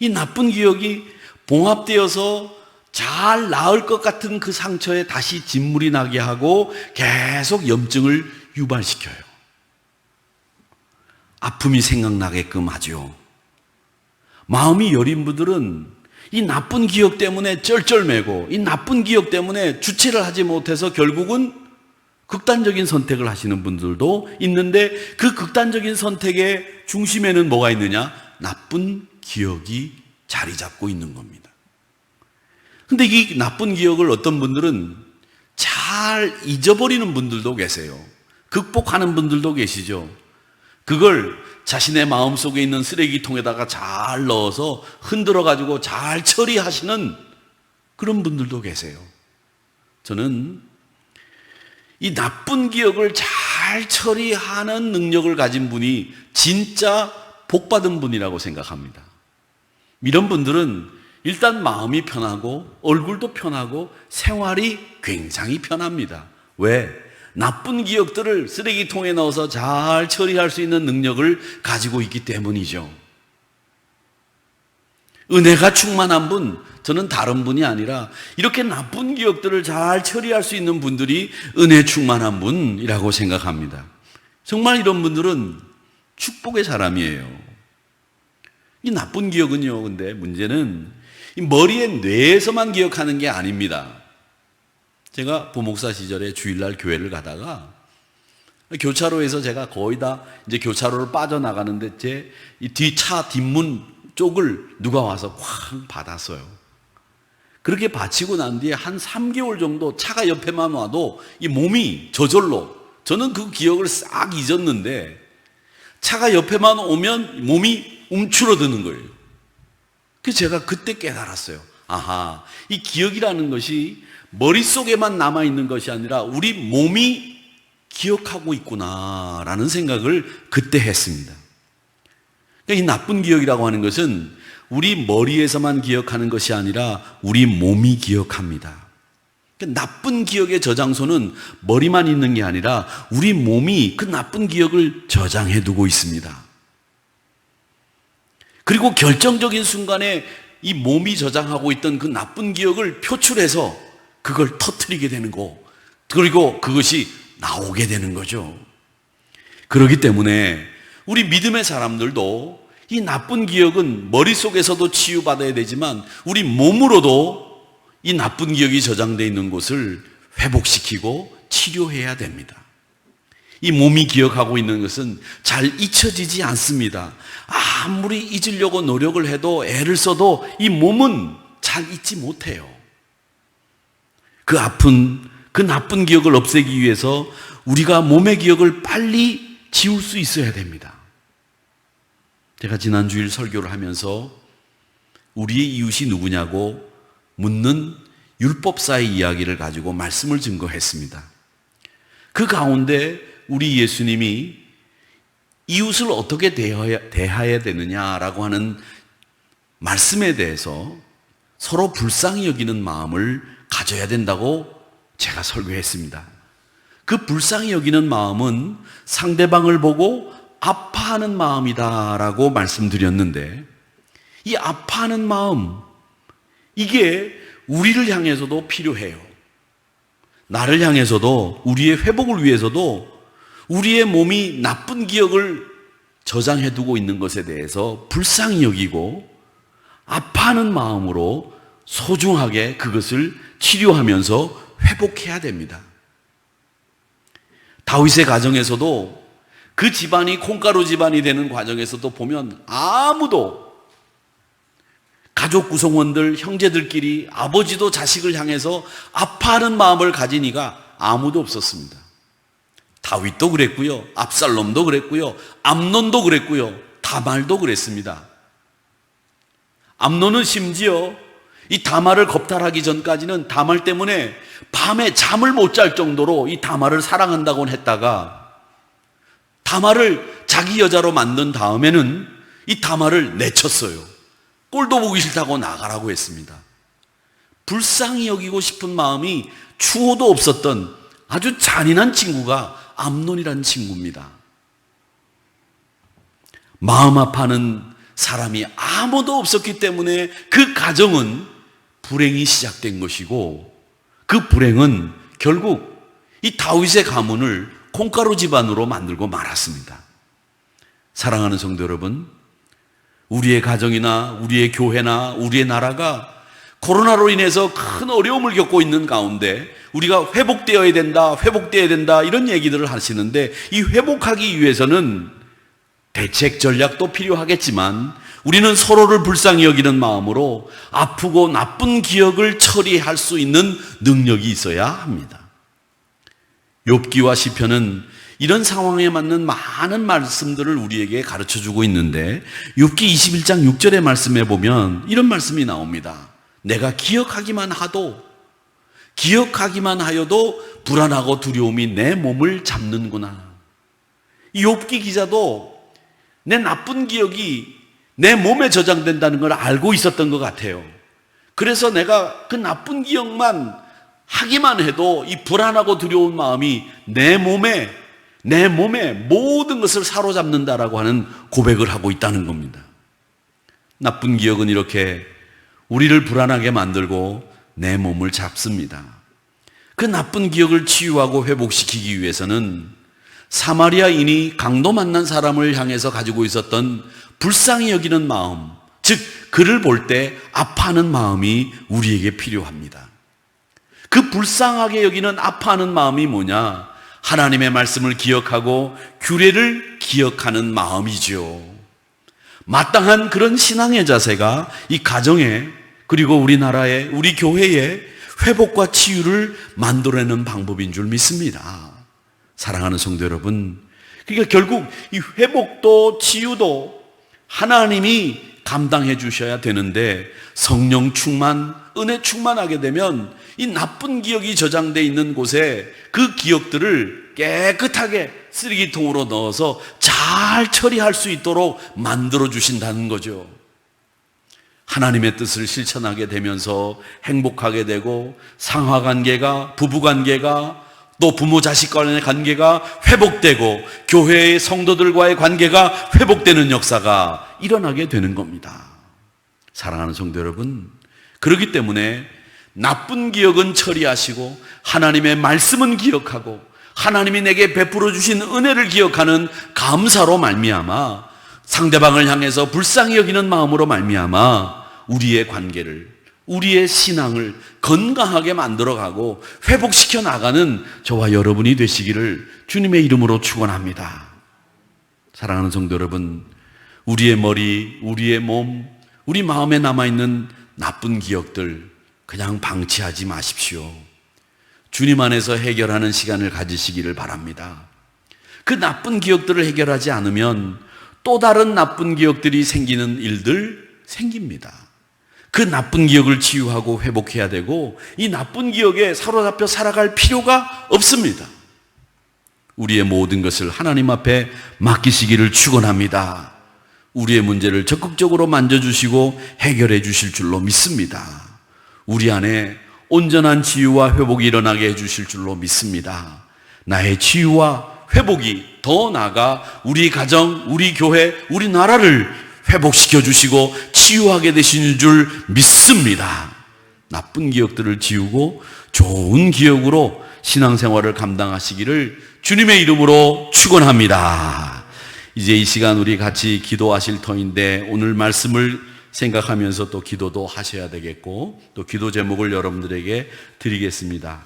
이 나쁜 기억이 봉합되어서 잘 나을 것 같은 그 상처에 다시 진물이 나게 하고 계속 염증을 유발시켜요. 아픔이 생각나게끔 하죠. 마음이 여린 분들은 이 나쁜 기억 때문에 쩔쩔매고 이 나쁜 기억 때문에 주체를 하지 못해서 결국은 극단적인 선택을 하시는 분들도 있는데, 그 극단적인 선택의 중심에는 뭐가 있느냐? 나쁜 기억이 자리 잡고 있는 겁니다. 근데 이 나쁜 기억을 어떤 분들은 잘 잊어버리는 분들도 계세요. 극복하는 분들도 계시죠. 그걸 자신의 마음속에 있는 쓰레기통에다가 잘 넣어서 흔들어 가지고 잘 처리하시는 그런 분들도 계세요. 저는 이 나쁜 기억을 잘 처리하는 능력을 가진 분이 진짜 복받은 분이라고 생각합니다. 이런 분들은 일단 마음이 편하고 얼굴도 편하고 생활이 굉장히 편합니다. 왜? 나쁜 기억들을 쓰레기통에 넣어서 잘 처리할 수 있는 능력을 가지고 있기 때문이죠. 은혜가 충만한 분, 저는 다른 분이 아니라 이렇게 나쁜 기억들을 잘 처리할 수 있는 분들이 은혜 충만한 분이라고 생각합니다. 정말 이런 분들은 축복의 사람이에요. 이 나쁜 기억은요, 근데 문제는 이 머리에 뇌에서만 기억하는 게 아닙니다. 제가 부목사 시절에 주일날 교회를 가다가 교차로에서 제가 거의 다 이제 교차로를 빠져나가는데 제 이 차 뒷문 쪽을 누가 와서 쾅 받았어요. 그렇게 받치고 난 뒤에 한 3개월 정도 차가 옆에만 와도 이 몸이 저절로, 저는 그 기억을 싹 잊었는데 차가 옆에만 오면 몸이 움츠러드는 거예요. 그래서 제가 그때 깨달았어요. 아하, 이 기억이라는 것이 머릿속에만 남아있는 것이 아니라 우리 몸이 기억하고 있구나라는 생각을 그때 했습니다. 그러니까 이 나쁜 기억이라고 하는 것은 우리 머리에서만 기억하는 것이 아니라 우리 몸이 기억합니다. 그러니까 나쁜 기억의 저장소는 머리만 있는 게 아니라 우리 몸이 그 나쁜 기억을 저장해 두고 있습니다. 그리고 결정적인 순간에 이 몸이 저장하고 있던 그 나쁜 기억을 표출해서 그걸 터뜨리게 되는 거, 그리고 그것이 나오게 되는 거죠. 그렇기 때문에 우리 믿음의 사람들도 이 나쁜 기억은 머릿속에서도 치유받아야 되지만 우리 몸으로도 이 나쁜 기억이 저장되어 있는 곳을 회복시키고 치료해야 됩니다. 이 몸이 기억하고 있는 것은 잘 잊혀지지 않습니다. 아무리 잊으려고 노력을 해도 애를 써도 이 몸은 잘 잊지 못해요. 그 아픈, 그 나쁜 기억을 없애기 위해서 우리가 몸의 기억을 빨리 지울 수 있어야 됩니다. 제가 지난 주일 설교를 하면서 우리의 이웃이 누구냐고 묻는 율법사의 이야기를 가지고 말씀을 증거했습니다. 그 가운데 우리 예수님이 이웃을 어떻게 대해야 되느냐라고 하는 말씀에 대해서 서로 불쌍히 여기는 마음을 가져야 된다고 제가 설교했습니다. 그 불쌍히 여기는 마음은 상대방을 보고 아파하는 마음이다라고 말씀드렸는데, 이 아파하는 마음, 이게 우리를 향해서도 필요해요. 나를 향해서도, 우리의 회복을 위해서도 우리의 몸이 나쁜 기억을 저장해두고 있는 것에 대해서 불쌍히 여기고 아파하는 마음으로 소중하게 그것을 치료하면서 회복해야 됩니다. 다윗의 가정에서도, 그 집안이 콩가루 집안이 되는 과정에서도 보면 아무도, 가족 구성원들, 형제들끼리 아버지도 자식을 향해서 아파하는 마음을 가진 이가 아무도 없었습니다. 다윗도 그랬고요, 압살롬도 그랬고요, 암논도 그랬고요, 다말도 그랬습니다. 암논은 심지어 이 다말을 겁탈하기 전까지는 다말 때문에 밤에 잠을 못 잘 정도로 이 다말을 사랑한다고 했다가, 다말을 자기 여자로 만든 다음에는 이 다말을 내쳤어요. 꼴도 보기 싫다고 나가라고 했습니다. 불쌍히 여기고 싶은 마음이 추호도 없었던 아주 잔인한 친구가 암논이라는 친구입니다. 마음 아파하는 사람이 아무도 없었기 때문에 그 가정은 불행이 시작된 것이고, 그 불행은 결국 이 다윗의 가문을 콩가루 집안으로 만들고 말았습니다. 사랑하는 성도 여러분, 우리의 가정이나 우리의 교회나 우리의 나라가 코로나로 인해서 큰 어려움을 겪고 있는 가운데 우리가 회복되어야 된다 이런 얘기들을 하시는데, 이 회복하기 위해서는 대책 전략도 필요하겠지만 우리는 서로를 불쌍히 여기는 마음으로 아프고 나쁜 기억을 처리할 수 있는 능력이 있어야 합니다. 욥기와 시편은 이런 상황에 맞는 많은 말씀들을 우리에게 가르쳐주고 있는데, 욥기 21장 6절의 말씀에 보면 이런 말씀이 나옵니다. 내가 기억하기만 하여도 불안하고 두려움이 내 몸을 잡는구나. 이 욥기 기자도 내 나쁜 기억이 내 몸에 저장된다는 걸 알고 있었던 것 같아요. 그래서 내가 그 나쁜 기억만 하기만 해도 이 불안하고 두려운 마음이 내 몸에 모든 것을 사로잡는다라고 하는 고백을 하고 있다는 겁니다. 나쁜 기억은 이렇게 우리를 불안하게 만들고 내 몸을 잡습니다. 그 나쁜 기억을 치유하고 회복시키기 위해서는 사마리아인이 강도 만난 사람을 향해서 가지고 있었던 불쌍히 여기는 마음, 즉 그를 볼 때 아파하는 마음이 우리에게 필요합니다. 그 불쌍하게 여기는 아파하는 마음이 뭐냐? 하나님의 말씀을 기억하고 규례를 기억하는 마음이죠. 마땅한 그런 신앙의 자세가 이 가정에, 그리고 우리나라에, 우리 교회에 회복과 치유를 만들어내는 방법인 줄 믿습니다. 사랑하는 성도 여러분, 그러니까 결국 이 회복도 치유도 하나님이 감당해 주셔야 되는데, 성령 충만, 은혜 충만하게 되면 이 나쁜 기억이 저장되어 있는 곳에 그 기억들을 깨끗하게 쓰레기통으로 넣어서 잘 처리할 수 있도록 만들어 주신다는 거죠. 하나님의 뜻을 실천하게 되면서 행복하게 되고, 상하관계가, 부부관계가, 또 부모 자식 간의 관계가 회복되고, 교회의 성도들과의 관계가 회복되는 역사가 일어나게 되는 겁니다. 사랑하는 성도 여러분, 그렇기 때문에 나쁜 기억은 처리하시고 하나님의 말씀은 기억하고 하나님이 내게 베풀어 주신 은혜를 기억하는 감사로 말미암아, 상대방을 향해서 불쌍히 여기는 마음으로 말미암아 우리의 관계를, 우리의 신앙을 건강하게 만들어가고 회복시켜 나가는 저와 여러분이 되시기를 주님의 이름으로 축원합니다. 사랑하는 성도 여러분, 우리의 머리, 우리의 몸, 우리 마음에 남아있는 나쁜 기억들 그냥 방치하지 마십시오. 주님 안에서 해결하는 시간을 가지시기를 바랍니다. 그 나쁜 기억들을 해결하지 않으면 또 다른 나쁜 기억들이 생기는 일들 생깁니다. 그 나쁜 기억을 치유하고 회복해야 되고, 이 나쁜 기억에 사로잡혀 살아갈 필요가 없습니다. 우리의 모든 것을 하나님 앞에 맡기시기를 축원합니다. 우리의 문제를 적극적으로 만져주시고 해결해 주실 줄로 믿습니다. 우리 안에 온전한 치유와 회복이 일어나게 해 주실 줄로 믿습니다. 나의 치유와 회복이 더 나아가 우리 가정, 우리 교회, 우리 나라를 회복시켜 주시고 치유하게 되시는 줄 믿습니다. 나쁜 기억들을 지우고 좋은 기억으로 신앙생활을 감당하시기를 주님의 이름으로 축원합니다. 이제 이 시간 우리 같이 기도하실 터인데 오늘 말씀을 생각하면서 또 기도도 하셔야 되겠고 또 기도 제목을 여러분들에게 드리겠습니다.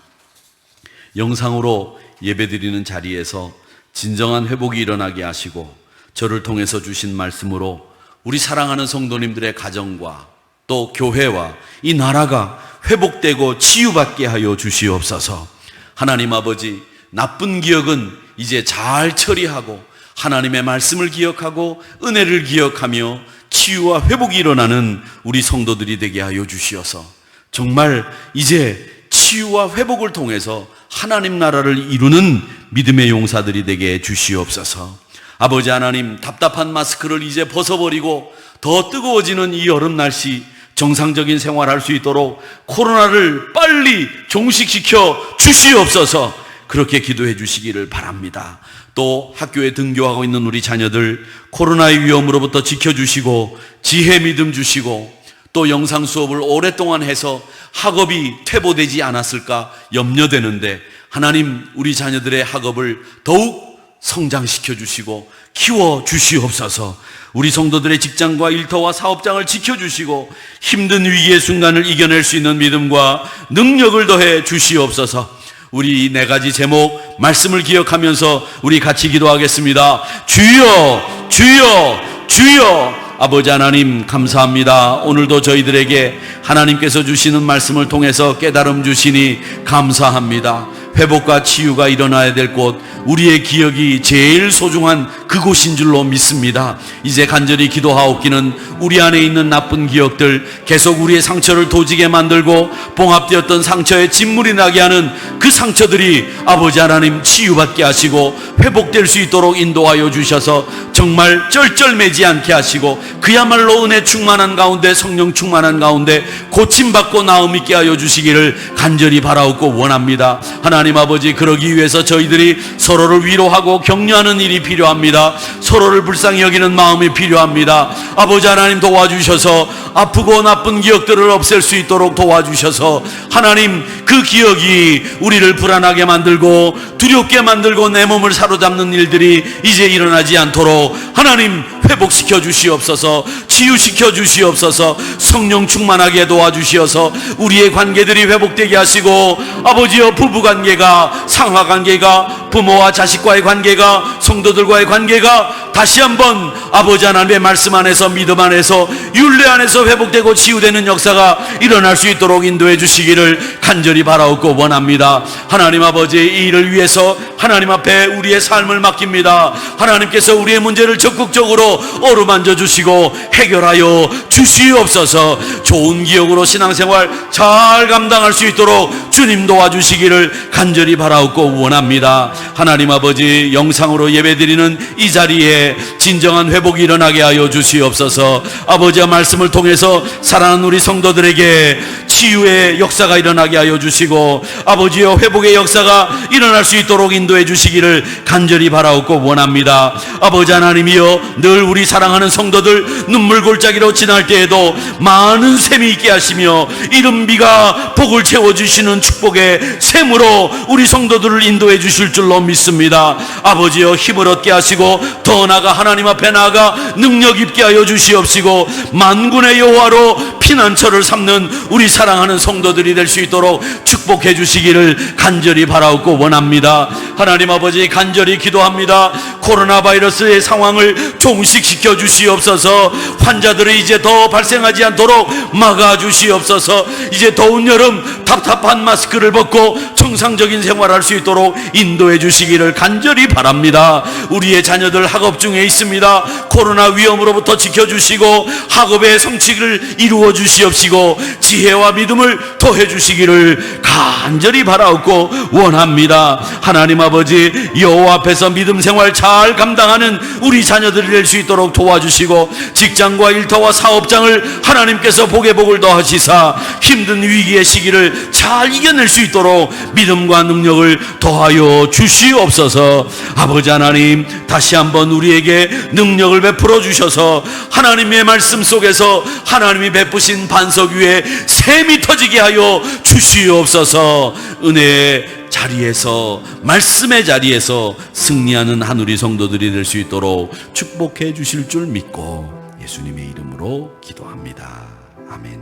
영상으로 예배드리는 자리에서 진정한 회복이 일어나게 하시고 저를 통해서 주신 말씀으로 우리 사랑하는 성도님들의 가정과 또 교회와 이 나라가 회복되고 치유받게 하여 주시옵소서. 하나님 아버지, 나쁜 기억은 이제 잘 처리하고 하나님의 말씀을 기억하고 은혜를 기억하며 치유와 회복이 일어나는 우리 성도들이 되게 하여 주시어서 정말 이제 치유와 회복을 통해서 하나님 나라를 이루는 믿음의 용사들이 되게 주시옵소서. 아버지 하나님, 답답한 마스크를 이제 벗어버리고 더 뜨거워지는 이 여름 날씨 정상적인 생활할 수 있도록 코로나를 빨리 종식시켜 주시옵소서. 그렇게 기도해 주시기를 바랍니다. 또 학교에 등교하고 있는 우리 자녀들 코로나의 위험으로부터 지켜주시고 지혜 믿음 주시고 또 영상 수업을 오랫동안 해서 학업이 퇴보되지 않았을까 염려되는데 하나님, 우리 자녀들의 학업을 더욱 성장시켜 주시고 키워 주시옵소서. 우리 성도들의 직장과 일터와 사업장을 지켜주시고 힘든 위기의 순간을 이겨낼 수 있는 믿음과 능력을 더해 주시옵소서. 우리 네 가지 제목 말씀을 기억하면서 우리 같이 기도하겠습니다. 주여, 주여, 주여. 아버지 하나님 감사합니다. 오늘도 저희들에게 하나님께서 주시는 말씀을 통해서 깨달음 주시니 감사합니다. 회복과 치유가 일어나야 될 곳, 우리의 기억이 제일 소중한 그곳인 줄로 믿습니다. 이제 간절히 기도하옵기는 우리 안에 있는 나쁜 기억들, 계속 우리의 상처를 도지게 만들고 봉합되었던 상처에 진물이 나게 하는 그 상처들이 아버지 하나님 치유받게 하시고 회복될 수 있도록 인도하여 주셔서 정말 쩔쩔매지 않게 하시고 그야말로 은혜 충만한 가운데, 성령 충만한 가운데 고침받고 나음 있게 하여 주시기를 간절히 바라옵고 원합니다. 하나님 아버지, 그러기 위해서 저희들이 서로를 위로하고 격려하는 일이 필요합니다. 서로를 불쌍히 여기는 마음이 필요합니다. 아버지 하나님 도와주셔서 아프고 나쁜 기억들을 없앨 수 있도록 도와주셔서 하나님, 그 기억이 우리를 불안하게 만들고 두렵게 만들고 내 몸을 사로잡는 일들이 이제 일어나지 않도록 하나님 회복시켜 주시옵소서. 치유시켜 주시옵소서. 성령 충만하게 도와주시어서 우리의 관계들이 회복되게 하시고 아버지여, 부부관계가, 상하관계가, 부모와 자식과의 관계가, 성도들과의 관계가 다시 한번 아버지 하나님의 말씀 안에서, 믿음 안에서, 율례 안에서 회복되고 치유되는 역사가 일어날 수 있도록 인도해 주시기를 간절히 바라옵고 원합니다. 하나님 아버지, 이 일을 위해서 하나님 앞에 우리의 삶을 맡깁니다. 하나님께서 우리의 문제를 적극적으로 어루만져 주시고 해결하여 주시옵소서. 좋은 기억으로 신앙생활 잘 감당할 수 있도록 주님 도와주시기를 간절히 바라옵고 원합니다. 하나님 아버지, 영상으로 예배드리는 이 자리에 진정한 회복이 일어나게 하여 주시옵소서. 아버지의 말씀을 통해서 사랑하는 우리 성도들에게 치유의 역사가 일어나게 하여 주시고 아버지여, 회복의 역사가 일어날 수 있도록 인도해 주시기를 간절히 바라옵고 원합니다. 아버지 하나님이여, 늘 우리 사랑하는 성도들 눈물 골짜기로 지날 때에도 많은 샘이 있게 하시며 이른 비가 복을 채워주시는 축복의 샘으로 우리 성도들을 인도해 주실 줄로 믿습니다. 아버지여, 힘을 얻게 하시고 더 나아가 하나님 앞에 나아가 능력 있게 하여 주시옵시고 만군의 여호와로 피난처를 삼는 우리 사랑하는 성도들이 될 수 있도록 축복해 주시기를 간절히 바라옵고 원합니다. 하나님 아버지, 간절히 기도합니다. 코로나 바이러스의 상황을 종식시켜 주시옵소서. 환자들이 이제 더 발생하지 않도록 막아 주시옵소서. 이제 더운 여름 답답한 마스크를 벗고 정상적인 생활할 수 있도록 인도해 주시기를 간절히 바랍니다. 우리의 자녀들 학업 중에 있습니다. 코로나 위험으로부터 지켜주시고 학업의 성취를 이루어 주시옵시고 지혜와 믿음을 더해 주시기를 간절히 바라옵고 원합니다. 하나님 아버지, 여호와 앞에서 믿음 생활 잘 감당하는 우리 자녀들이 될 수 있도록 도와주시고 직장과 일터와 사업장을 하나님께서 복에 복을 더하시사 힘든 위기의 시기를 잘 이겨낼 수 있도록 믿음과 능력을 더하여 주시옵소서. 아버지 하나님, 다시 한번 우리에게 능력을 베풀어 주셔서 하나님의 말씀 속에서 하나님이 베푸신 반석 위에 샘이 터지게 하여 주시옵소서. 은혜의 자리에서, 말씀의 자리에서 승리하는 한 우리 성도들이 될 수 있도록 축복해 주실 줄 믿고 예수님의 이름으로 기도합니다. 아멘.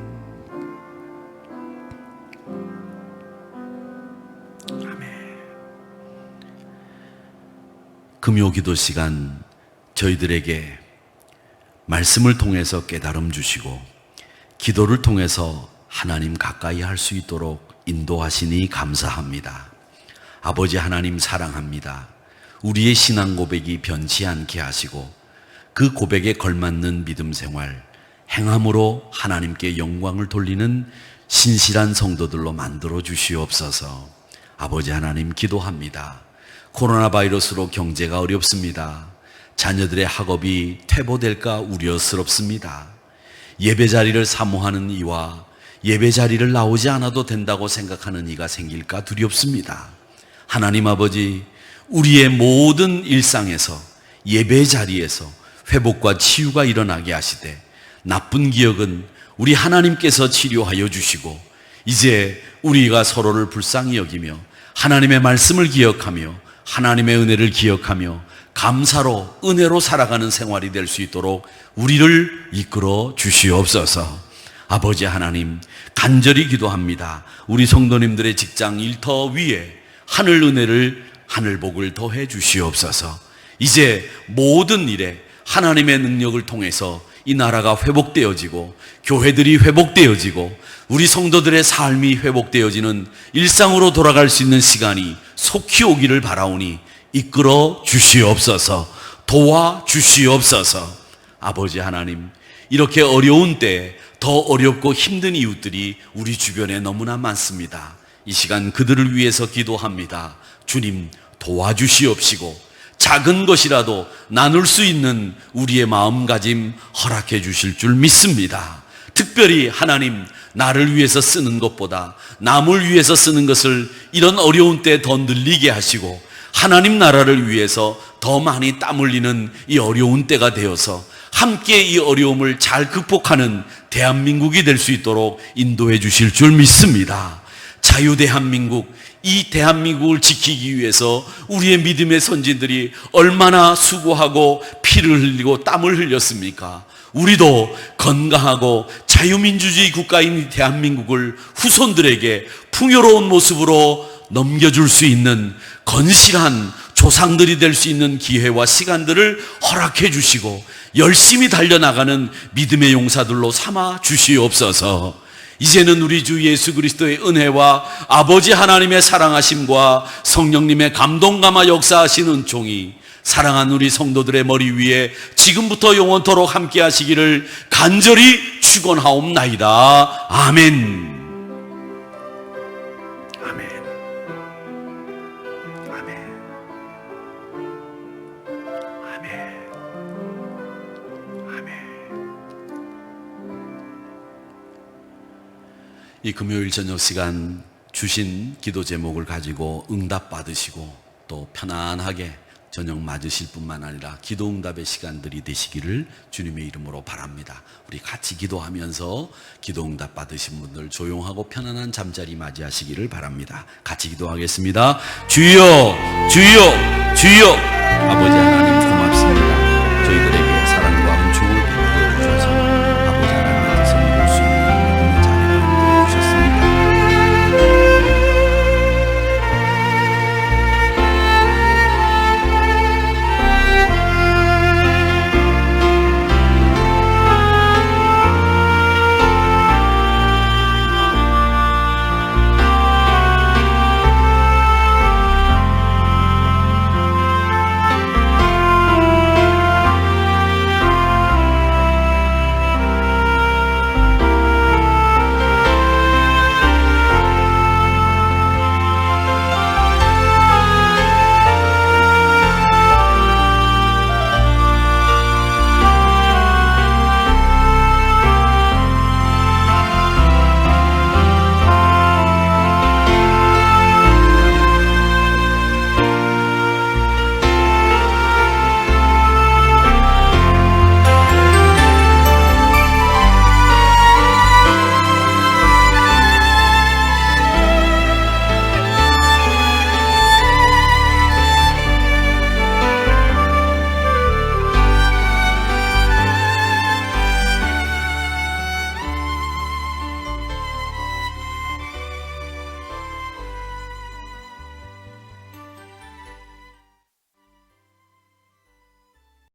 아멘. 금요 기도 시간 저희들에게 말씀을 통해서 깨달음 주시고 기도를 통해서 하나님 가까이 할 수 있도록 인도하시니 감사합니다. 아버지 하나님 사랑합니다. 우리의 신앙 고백이 변치 않게 하시고 그 고백에 걸맞는 믿음 생활, 행함으로 하나님께 영광을 돌리는 신실한 성도들로 만들어 주시옵소서. 아버지 하나님 기도합니다. 코로나 바이러스로 경제가 어렵습니다. 자녀들의 학업이 퇴보될까 우려스럽습니다. 예배 자리를 사모하는 이와 예배 자리를 나오지 않아도 된다고 생각하는 이가 생길까 두렵습니다. 하나님 아버지, 우리의 모든 일상에서 예배 자리에서 회복과 치유가 일어나게 하시되 나쁜 기억은 우리 하나님께서 치료하여 주시고 이제 우리가 서로를 불쌍히 여기며 하나님의 말씀을 기억하며 하나님의 은혜를 기억하며 감사로 은혜로 살아가는 생활이 될 수 있도록 우리를 이끌어 주시옵소서. 아버지 하나님, 간절히 기도합니다. 우리 성도님들의 직장 일터 위에 하늘 은혜를, 하늘 복을 더해 주시옵소서. 이제 모든 일에 하나님의 능력을 통해서 이 나라가 회복되어지고 교회들이 회복되어지고 우리 성도들의 삶이 회복되어지는 일상으로 돌아갈 수 있는 시간이 속히 오기를 바라오니 이끌어 주시옵소서. 도와 주시옵소서. 아버지 하나님, 이렇게 어려운 때에 더 어렵고 힘든 이웃들이 우리 주변에 너무나 많습니다. 이 시간 그들을 위해서 기도합니다. 주님 도와주시옵시고 작은 것이라도 나눌 수 있는 우리의 마음가짐 허락해 주실 줄 믿습니다. 특별히 하나님, 나를 위해서 쓰는 것보다 남을 위해서 쓰는 것을 이런 어려운 때 더 늘리게 하시고 하나님 나라를 위해서 더 많이 땀 흘리는 이 어려운 때가 되어서 함께 이 어려움을 잘 극복하는 대한민국이 될 수 있도록 인도해 주실 줄 믿습니다. 자유대한민국, 이 대한민국을 지키기 위해서 우리의 믿음의 선진들이 얼마나 수고하고 피를 흘리고 땀을 흘렸습니까? 우리도 건강하고 자유민주주의 국가인 대한민국을 후손들에게 풍요로운 모습으로 넘겨줄 수 있는 건실한 조상들이 될 수 있는 기회와 시간들을 허락해 주시고 열심히 달려나가는 믿음의 용사들로 삼아 주시옵소서. 이제는 우리 주 예수 그리스도의 은혜와 아버지 하나님의 사랑하심과 성령님의 감동감화 역사하신 은총이 사랑한 우리 성도들의 머리 위에 지금부터 영원토록 함께 하시기를 간절히 축원하옵나이다. 아멘. 아멘. 아멘. 아멘. 아멘. 이 금요일 저녁 시간 주신 기도 제목을 가지고 응답 받으시고 또 편안하게 저녁 맞으실 뿐만 아니라 기도 응답의 시간들이 되시기를 주님의 이름으로 바랍니다. 우리 같이 기도하면서 기도 응답 받으신 분들 조용하고 편안한 잠자리 맞이하시기를 바랍니다. 같이 기도하겠습니다. 주여, 주여, 주여. 아버지 하나님,